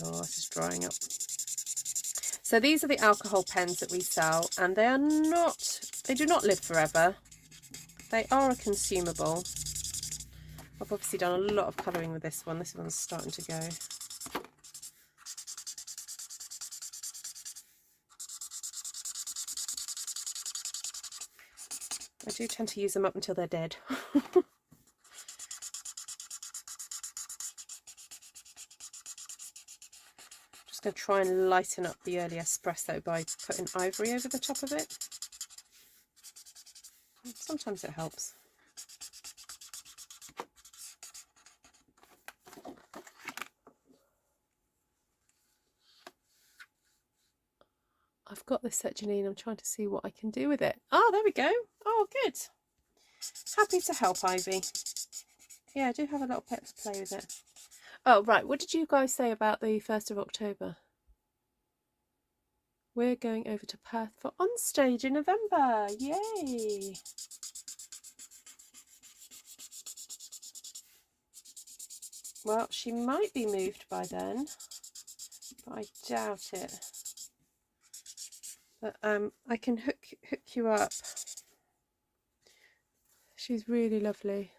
Oh, this is drying up. So these are the alcohol pens that we sell, and they do not live forever. They are a consumable. I've obviously done a lot of colouring with this one. This one's starting to go. I do tend to use them up until they're dead. Just going to try and lighten up the early espresso by putting ivory over the top of it. Sometimes it helps. I've got this set, Janine. I'm trying to see what I can do with it. Oh, there we go. Oh, good. Happy to help, Ivy. Yeah, I do have a little bit to play with it. Oh, right. What did you guys say about the 1st of October? We're going over to Perth for On Stage in November. Yay! Well, she might be moved by then, but I doubt it. But I can hook you up. She's really lovely.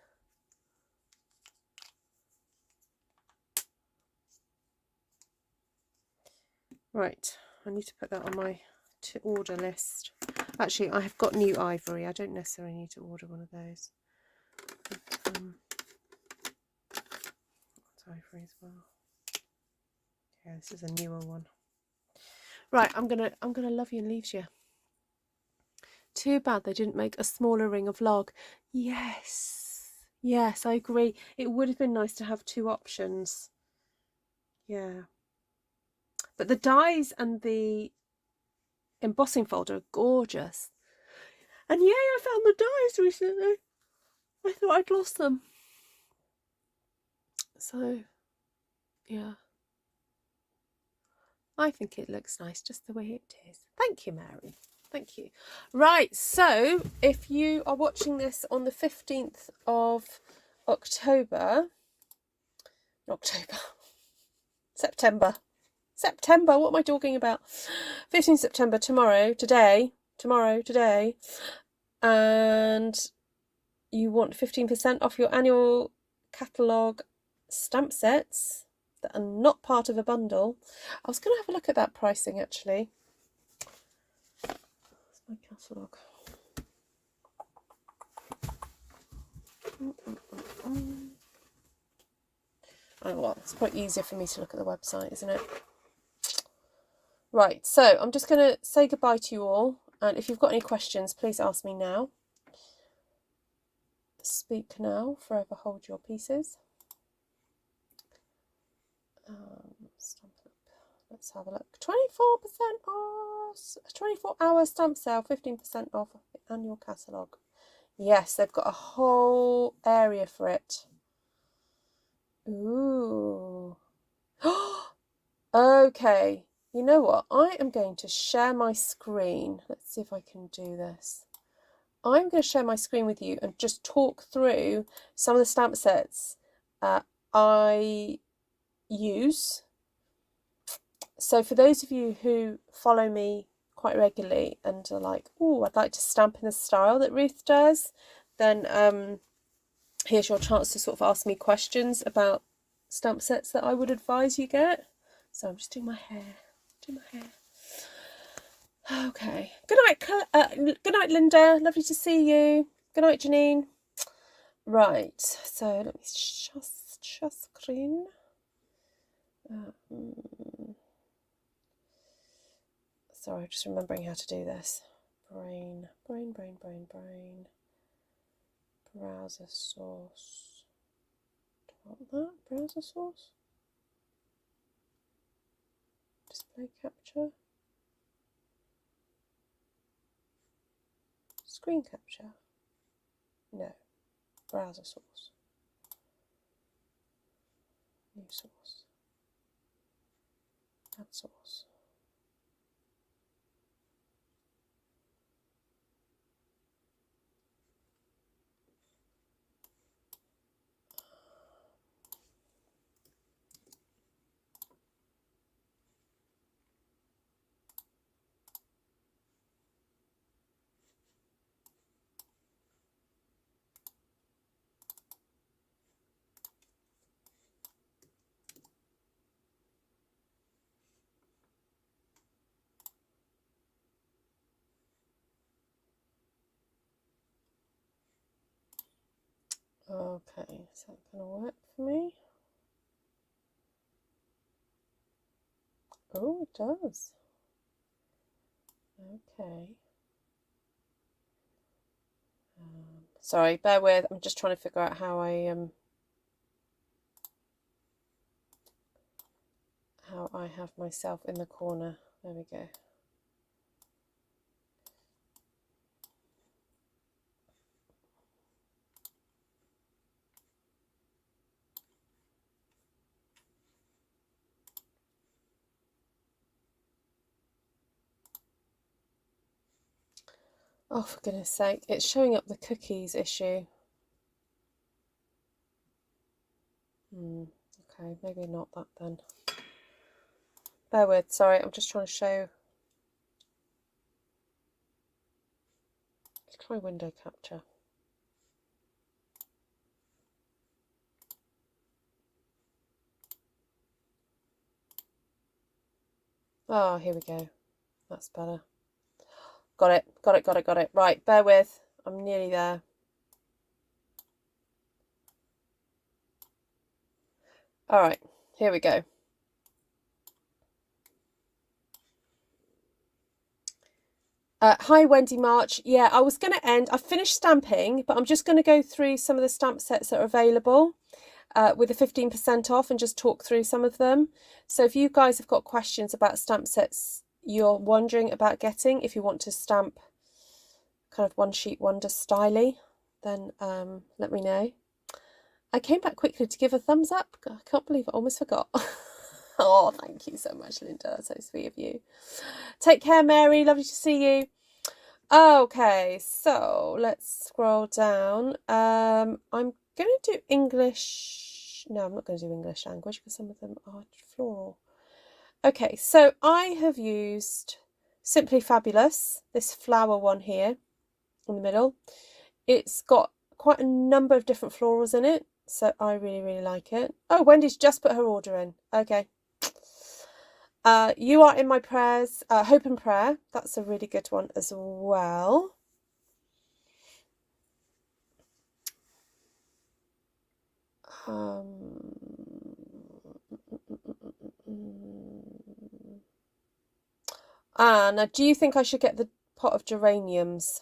Right, I need to put that on my to order list. Actually, I have got new ivory. I don't necessarily need to order one of those. But, that's ivory as well. Yeah, this is a newer one. Right, I'm gonna love you and leave you. Too bad they didn't make a smaller ring of log. Yes, yes, I agree. It would have been nice to have 2 options. Yeah. But the dies and the embossing folder are gorgeous. And yay, I found the dies recently. I thought I'd lost them. So, yeah. I think it looks nice just the way it is. Thank you, Mary. Thank you. Right, so if you are watching this on the 15th of September, what am I talking about? 15th September, today, and you want 15% off your annual catalogue stamp sets that are not part of a bundle. I was going to have a look at that pricing actually. Where's my catalogue? Oh well, it's quite easier for me to look at the website, isn't it? Right, so I'm just going to say goodbye to you all, and if you've got any questions, please ask me now. Speak now, forever hold your pieces. Let's have a look. 24% off, 24-hour stamp sale, 15% off the annual catalogue. Yes, they've got a whole area for it. Ooh. Okay. You know what? I am going to share my screen. Let's see if I can do this. I'm going to share my screen with you and just talk through some of the stamp sets I use. So for those of you who follow me quite regularly and are like, oh, I'd like to stamp in the style that Ruth does, then here's your chance to sort of ask me questions about stamp sets that I would advise you get. So I'm just doing my hair. Okay. Good night, Linda. Lovely to see you. Good night, Janine. Right. So let me share screen. Sorry, just remembering how to do this. Brain. Browser source. Do you want that? Browser source? Display capture. Screen capture. No. Browser source. New source. Add source. Okay, is that going to work for me? Oh, it does. Okay. Sorry, bear with. I'm just trying to figure out how I have myself in the corner. There we go. Oh, for goodness sake, it's showing up the cookies issue. Okay, maybe not that then. Bear with, sorry, I'm just trying to show. Let's try window capture. Oh, here we go. That's better. Got it. Right, bear with. I'm nearly there. All right, here we go. Hi, Wendy March. Yeah, I was going to end. I finished stamping, but I'm just going to go through some of the stamp sets that are available with the 15% off and just talk through some of them. So if you guys have got questions about stamp sets you're wondering about getting, if you want to stamp kind of one sheet wonder styly, then let me know. I came back quickly to give a thumbs up. I can't believe I almost forgot. Oh, thank you so much, Linda. That's so sweet of you. Take care, Mary. Lovely to see you. Okay, so let's scroll down. I'm going to do English. No, I'm not going to do English language because some of them are floral. Okay, so I have used Simply Fabulous, this flower one here in the middle. It's got quite a number of different florals in it, so I really like it. Oh, Wendy's just put her order in. Okay. You Are in My Prayers, Hope and Prayer. That's a really good one as well. Now, do you think I should get the pot of geraniums?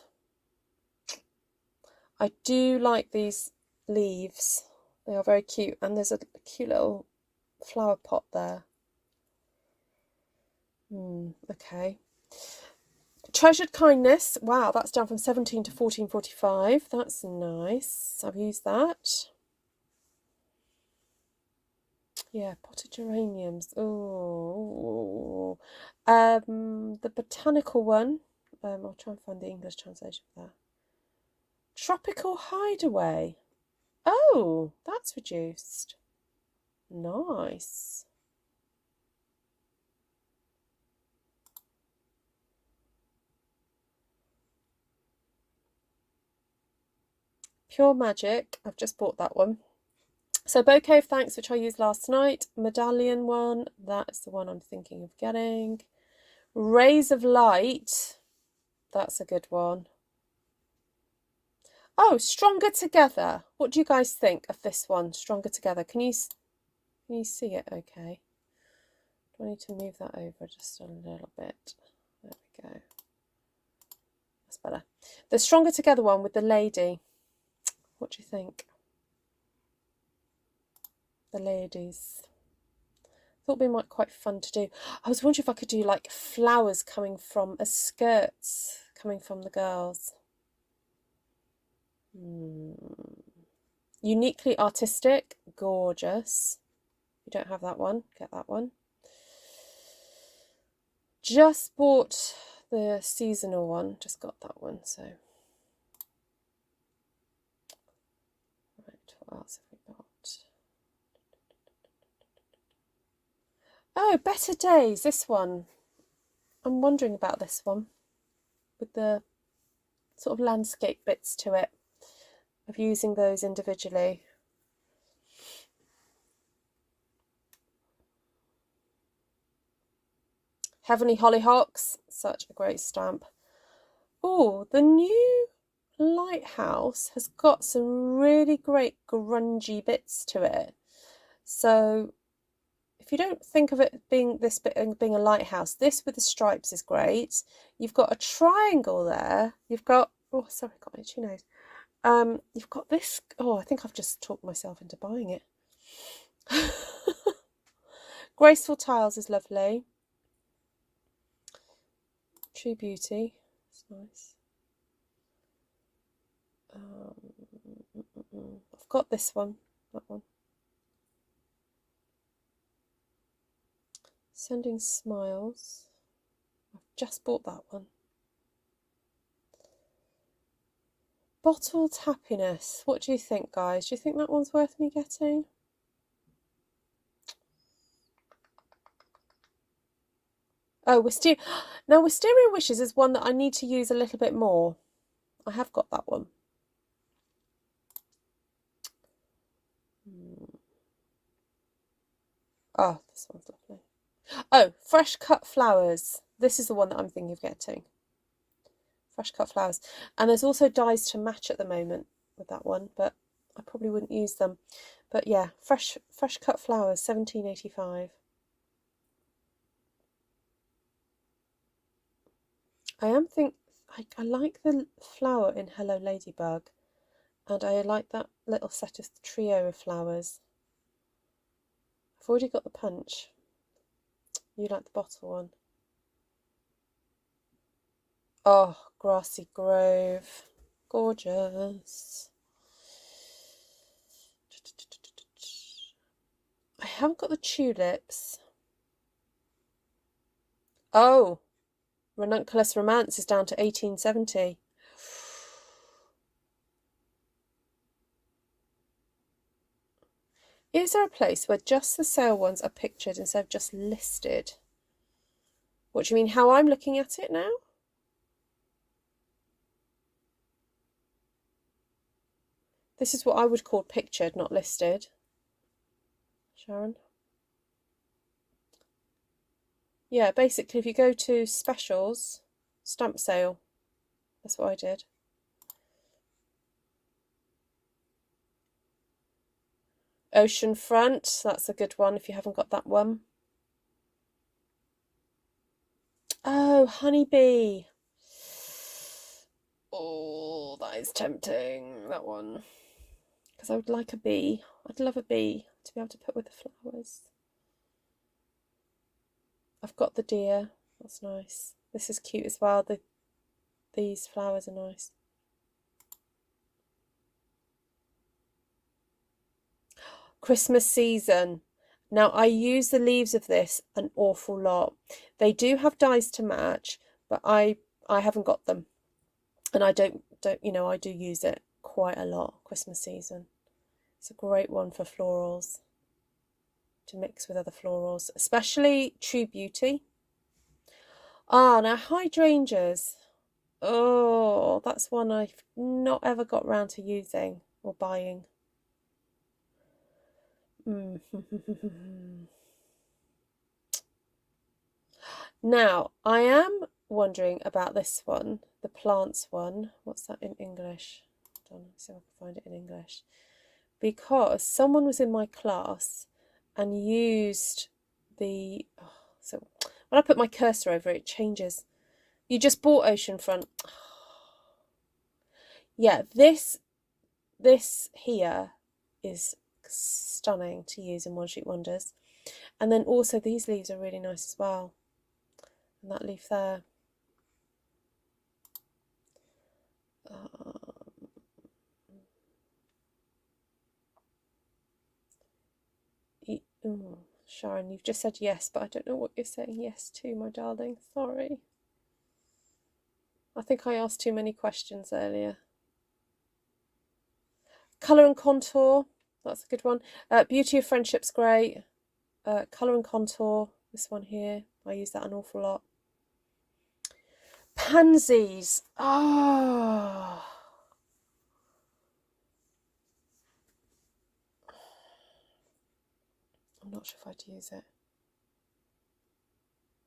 I do like these leaves. They are very cute, and there's a cute little flower pot there. Okay. Treasured Kindness. Wow, that's down from 17 to 14.45. That's nice. I've used that. Yeah, potted geraniums. Oh, the botanical one. I'll try and find the English translation of that. Tropical Hideaway. Oh, that's reduced. Nice. Pure Magic. I've just bought that one. So Bouquet of Thanks, which I used last night. Medallion one. That's the one I'm thinking of getting. Rays of Light. That's a good one. Oh, Stronger Together. What do you guys think of this one? Stronger Together. Can you see it okay? Do I need to move that over just a little bit? There we go. That's better. The Stronger Together one with the lady. What do you think? The ladies. Thought it'd be quite fun to do. I was wondering if I could do like flowers coming from as skirts coming from the girls. Uniquely artistic, gorgeous. If you don't have that one, get that one. Just bought the seasonal one, just got that one, so. Right, what else have we got? Oh, Better Days, this one. I'm wondering about this one with the sort of landscape bits to it, of using those individually. Heavenly Hollyhocks, such a great stamp. Oh, the new Lighthouse has got some really great grungy bits to it. So if you don't think of it being this bit being a lighthouse, this with the stripes is great. You've got a triangle there. You've got, oh sorry, I got my itchy nose. You've got this. Oh, I think I've just talked myself into buying it. Graceful Tiles is lovely. True Beauty, it's nice. I've got this one, that one. Sending Smiles. I've just bought that one. Bottled Happiness. What do you think, guys? Do you think that one's worth me getting? Oh, Wisteria. Now, Wisteria Wishes is one that I need to use a little bit more. I have got that one. Oh, this one's lovely. Oh, Fresh Cut Flowers. This is the one that I'm thinking of getting. Fresh Cut Flowers. And there's also dies to match at the moment with that one, but I probably wouldn't use them. But yeah, Fresh Cut Flowers, 17.85. I like the flower in Hello Ladybug, and I like that little set of trio of flowers. I've already got the punch. You like the bottle one. Oh, Grassy Grove. Gorgeous. I haven't got the tulips. Oh, Ranunculus Romance is down to 18.70. Is there a place where just the sale ones are pictured instead of just listed? What do you mean, how I'm looking at it now? This is what I would call pictured, not listed. Sharon? Yeah, basically if you go to specials, stamp sale, that's what I did. Oceanfront, that's a good one if you haven't got that one. Oh, Honeybee. Oh, that is tempting, that one. Because I would like a bee. I'd love a bee to be able to put with the flowers. I've got the deer. That's nice. This is cute as well. These flowers are nice. Christmas Season. Now, I use the leaves of this an awful lot. They do have dies to match, but I haven't got them. And I don't I do use it quite a lot, Christmas Season. It's a great one for florals, to mix with other florals, especially True Beauty. Ah, now hydrangeas. Oh, that's one I've not ever got round to using or buying. Now, I am wondering about this one, the plants one. What's that in English? Hold on, let's see if I can find it in English. Because someone was in my class and used the... so when I put my cursor over it, it changes. You just bought Oceanfront. Yeah, this here is stunning to use in One Sheet Wonders. And then also these leaves are really nice as well. And that leaf there. Ooh, Sharon, you've just said yes, but I don't know what you're saying yes to, my darling. Sorry. I think I asked too many questions earlier. Colour and contour, that's a good one. Beauty of Friendship's great. Colour and contour, this one here, I use that an awful lot. Pansies. Oh. I'm not sure if I'd use it.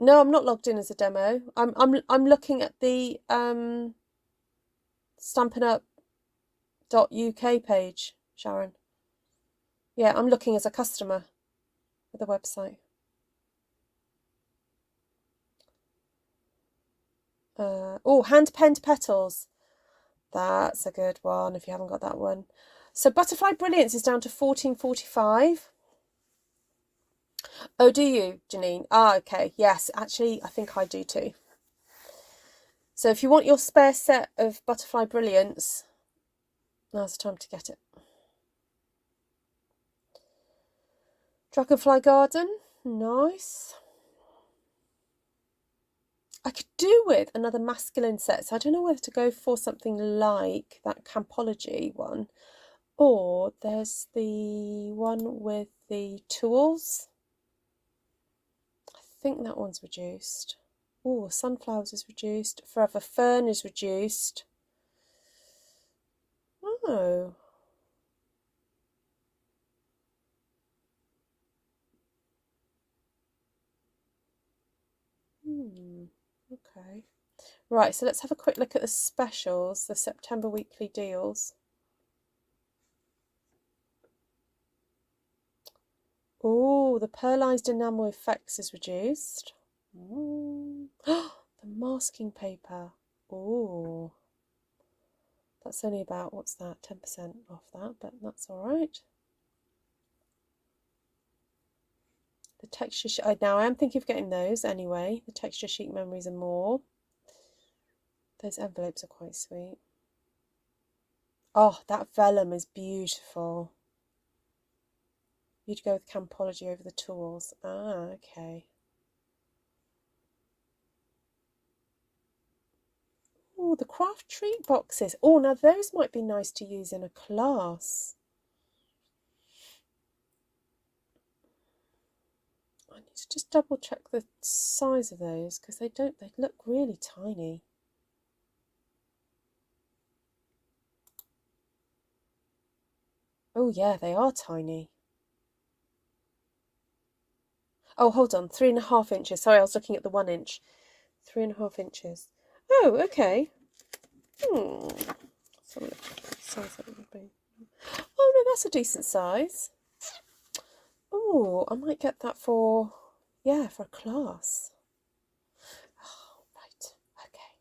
No, I'm not logged in as a demo. I'm looking at the stampinup.uk page, Sharon. Yeah, I'm looking as a customer at the website. Oh, hand-penned petals. That's a good one if you haven't got that one. So Butterfly Brilliance is down to 14.45. Oh, do you, Janine? Ah, okay. Yes, actually, I think I do too. So if you want your spare set of Butterfly Brilliance, now's the time to get it. Dragonfly Garden, nice. I could do with another masculine set, so I don't know whether to go for something like that Campology one, or there's the one with the tools. I think that one's reduced. Oh, Sunflowers is reduced. Forever Fern is reduced. Oh. Okay. Right, so let's have a quick look at the specials, the September weekly deals. Oh, the Pearlized Enamel Effects is reduced. The masking paper. Oh. That's only about, what's that, 10% off that, but that's all right. The texture sheet, now I am thinking of getting those anyway. The texture sheet memories and more. Those envelopes are quite sweet. Oh, that vellum is beautiful. You'd go with Campology over the tools. Ah, okay. Oh, the craft treat boxes. Oh, now those might be nice to use in a class. I need to just double check the size of those because they look really tiny. Oh yeah, they are tiny. Oh, hold on, 3.5 inches. Sorry, I was looking at the 1 inch. 3.5 inches. Oh, okay. Oh no, that's a decent size. Oh, I might get that for, yeah, for a class. Oh, right, okay.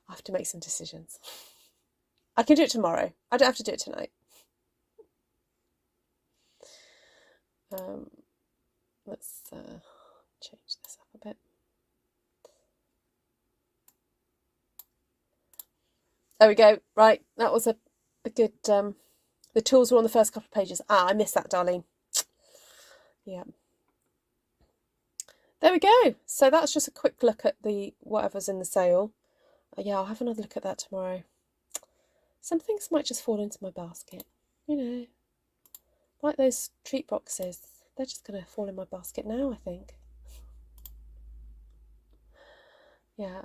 I have to make some decisions. I can do it tomorrow. I don't have to do it tonight. Let's change this up a bit. There we go. Right, that was a good. The tools were on the first couple of pages. Ah, I missed that, darling. Yeah. There we go. So that's just a quick look at the whatever's in the sale. Yeah, I'll have another look at that tomorrow. Some things might just fall into my basket, you know, like those treat boxes. They're just going to fall in my basket now, I think. Yeah,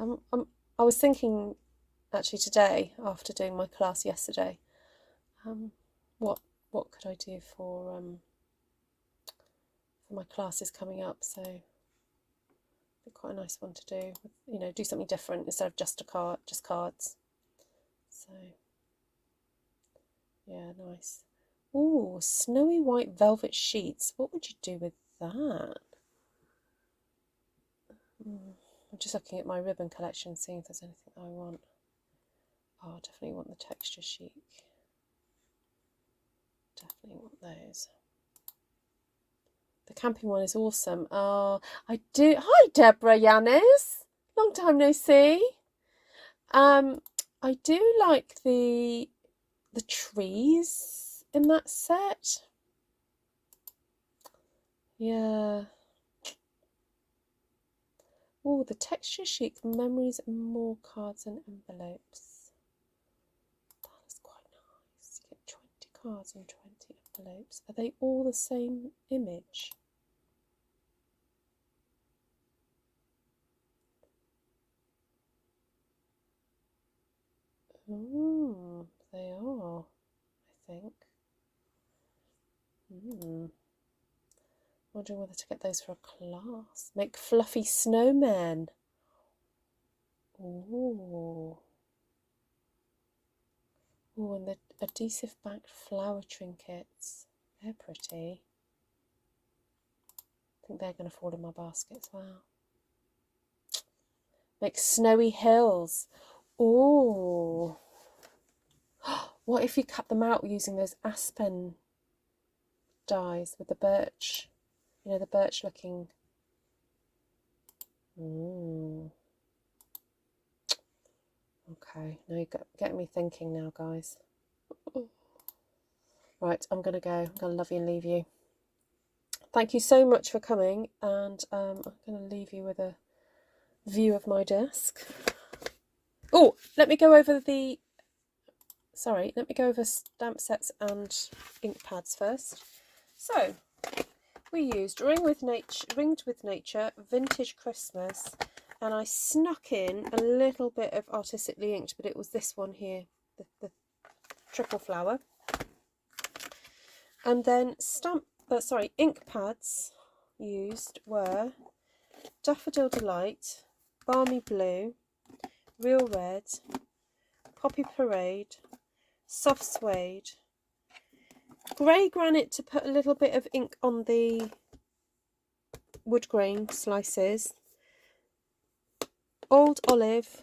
I was thinking actually today after doing my class yesterday, what could I do for my classes coming up? So it'd be quite a nice one to do. You know, do something different instead of just cards. So yeah, nice. Ooh, snowy white velvet sheets. What would you do with that? I'm just looking at my ribbon collection, seeing if there's anything I want. Oh, I definitely want the texture chic. Definitely want those. The camping one is awesome. Oh, I do. Hi, Deborah Yanis. Long time no see. I do like the trees in that set. Yeah. Oh, the texture chic, memories and more cards and envelopes. That is quite nice. You get 20 cards and 20 envelopes. Are they all the same image? Oh, they are, I think. Wondering whether to get those for a class. Make fluffy snowmen. Ooh. Ooh, and the adhesive backed flower trinkets. They're pretty. I think they're going to fall in my basket as well. Make snowy hills. Ooh. What if you cut them out using those aspen dies with the birch? You know, the birch looking. Ooh. Okay, now you're getting me thinking now, guys. Right, I'm going to go. I'm going to love you and leave you. Thank you so much for coming, and I'm going to leave you with a view of my desk. Oh, let me go over the... Sorry, let me go over stamp sets and ink pads first. So, we used Ringed with Nature, Vintage Christmas, and I snuck in a little bit of Artistically Inked, but it was this one here, the triple flower. And then ink pads used were Daffodil Delight, Balmy Blue, Real Red, Poppy Parade, Soft Suede, Grey Granite to put a little bit of ink on the wood grain slices, Old Olive,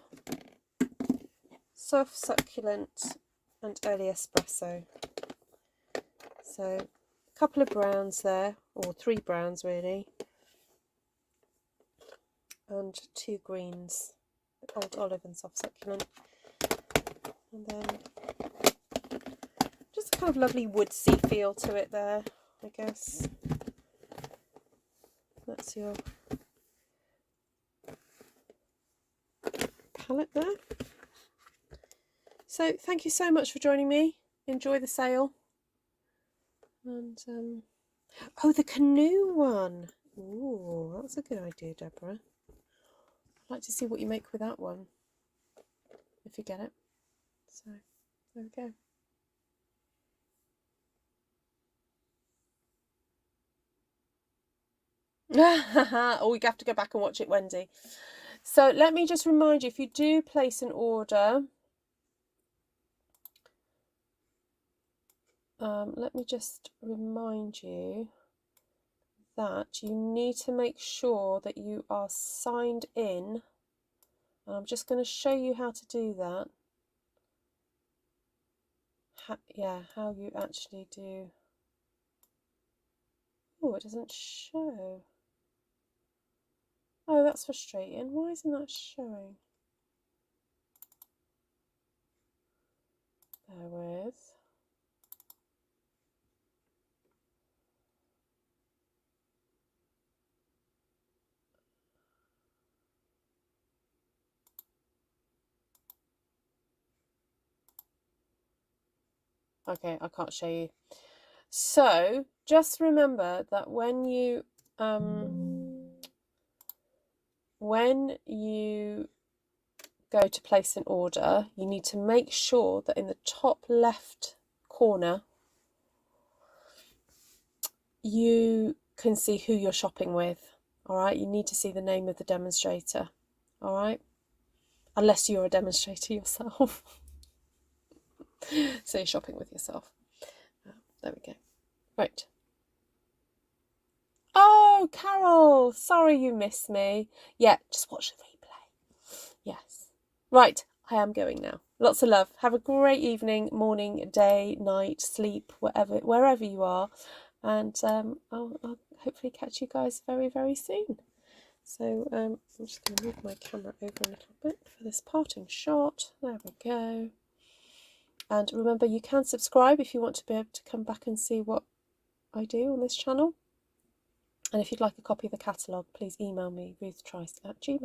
Soft Succulent, and Early Espresso. So a couple of browns there, or 3 browns really, and 2 greens, Old Olive and Soft Succulent. And then just a kind of lovely woodsy feel to it there, I guess. That's your palette there. So thank you so much for joining me. Enjoy the sale. And oh, the canoe one. Ooh, that's a good idea, Deborah. I'd like to see what you make with that one, if you get it. So there we go. Oh, you have to go back and watch it, Wendy. So let me just remind you, if you do place an order, let me just remind you that you need to make sure that you are signed in, and I'm just going to show you how to do that. How you actually do. Oh, it doesn't show. Oh, that's frustrating. Why isn't that showing? Bear with. Okay, I can't show you. So just remember that when you go to place an order, you need to make sure that in the top left corner you can see who you're shopping with. All right, you need to see the name of the demonstrator. All right, unless you're a demonstrator yourself. So you're shopping with yourself. There we go. Right. Oh, Carol, sorry you missed me. Yeah, just watch the replay. Yes. Right, I am going now. Lots of love. Have a great evening, morning, day, night, sleep, wherever you are. And I'll hopefully catch you guys very, very soon. So I'm just going to move my camera over a little bit for this parting shot. There we go. And remember, you can subscribe if you want to be able to come back and see what I do on this channel. And if you'd like a copy of the catalogue, please email me, ruthtrice@gmail.com.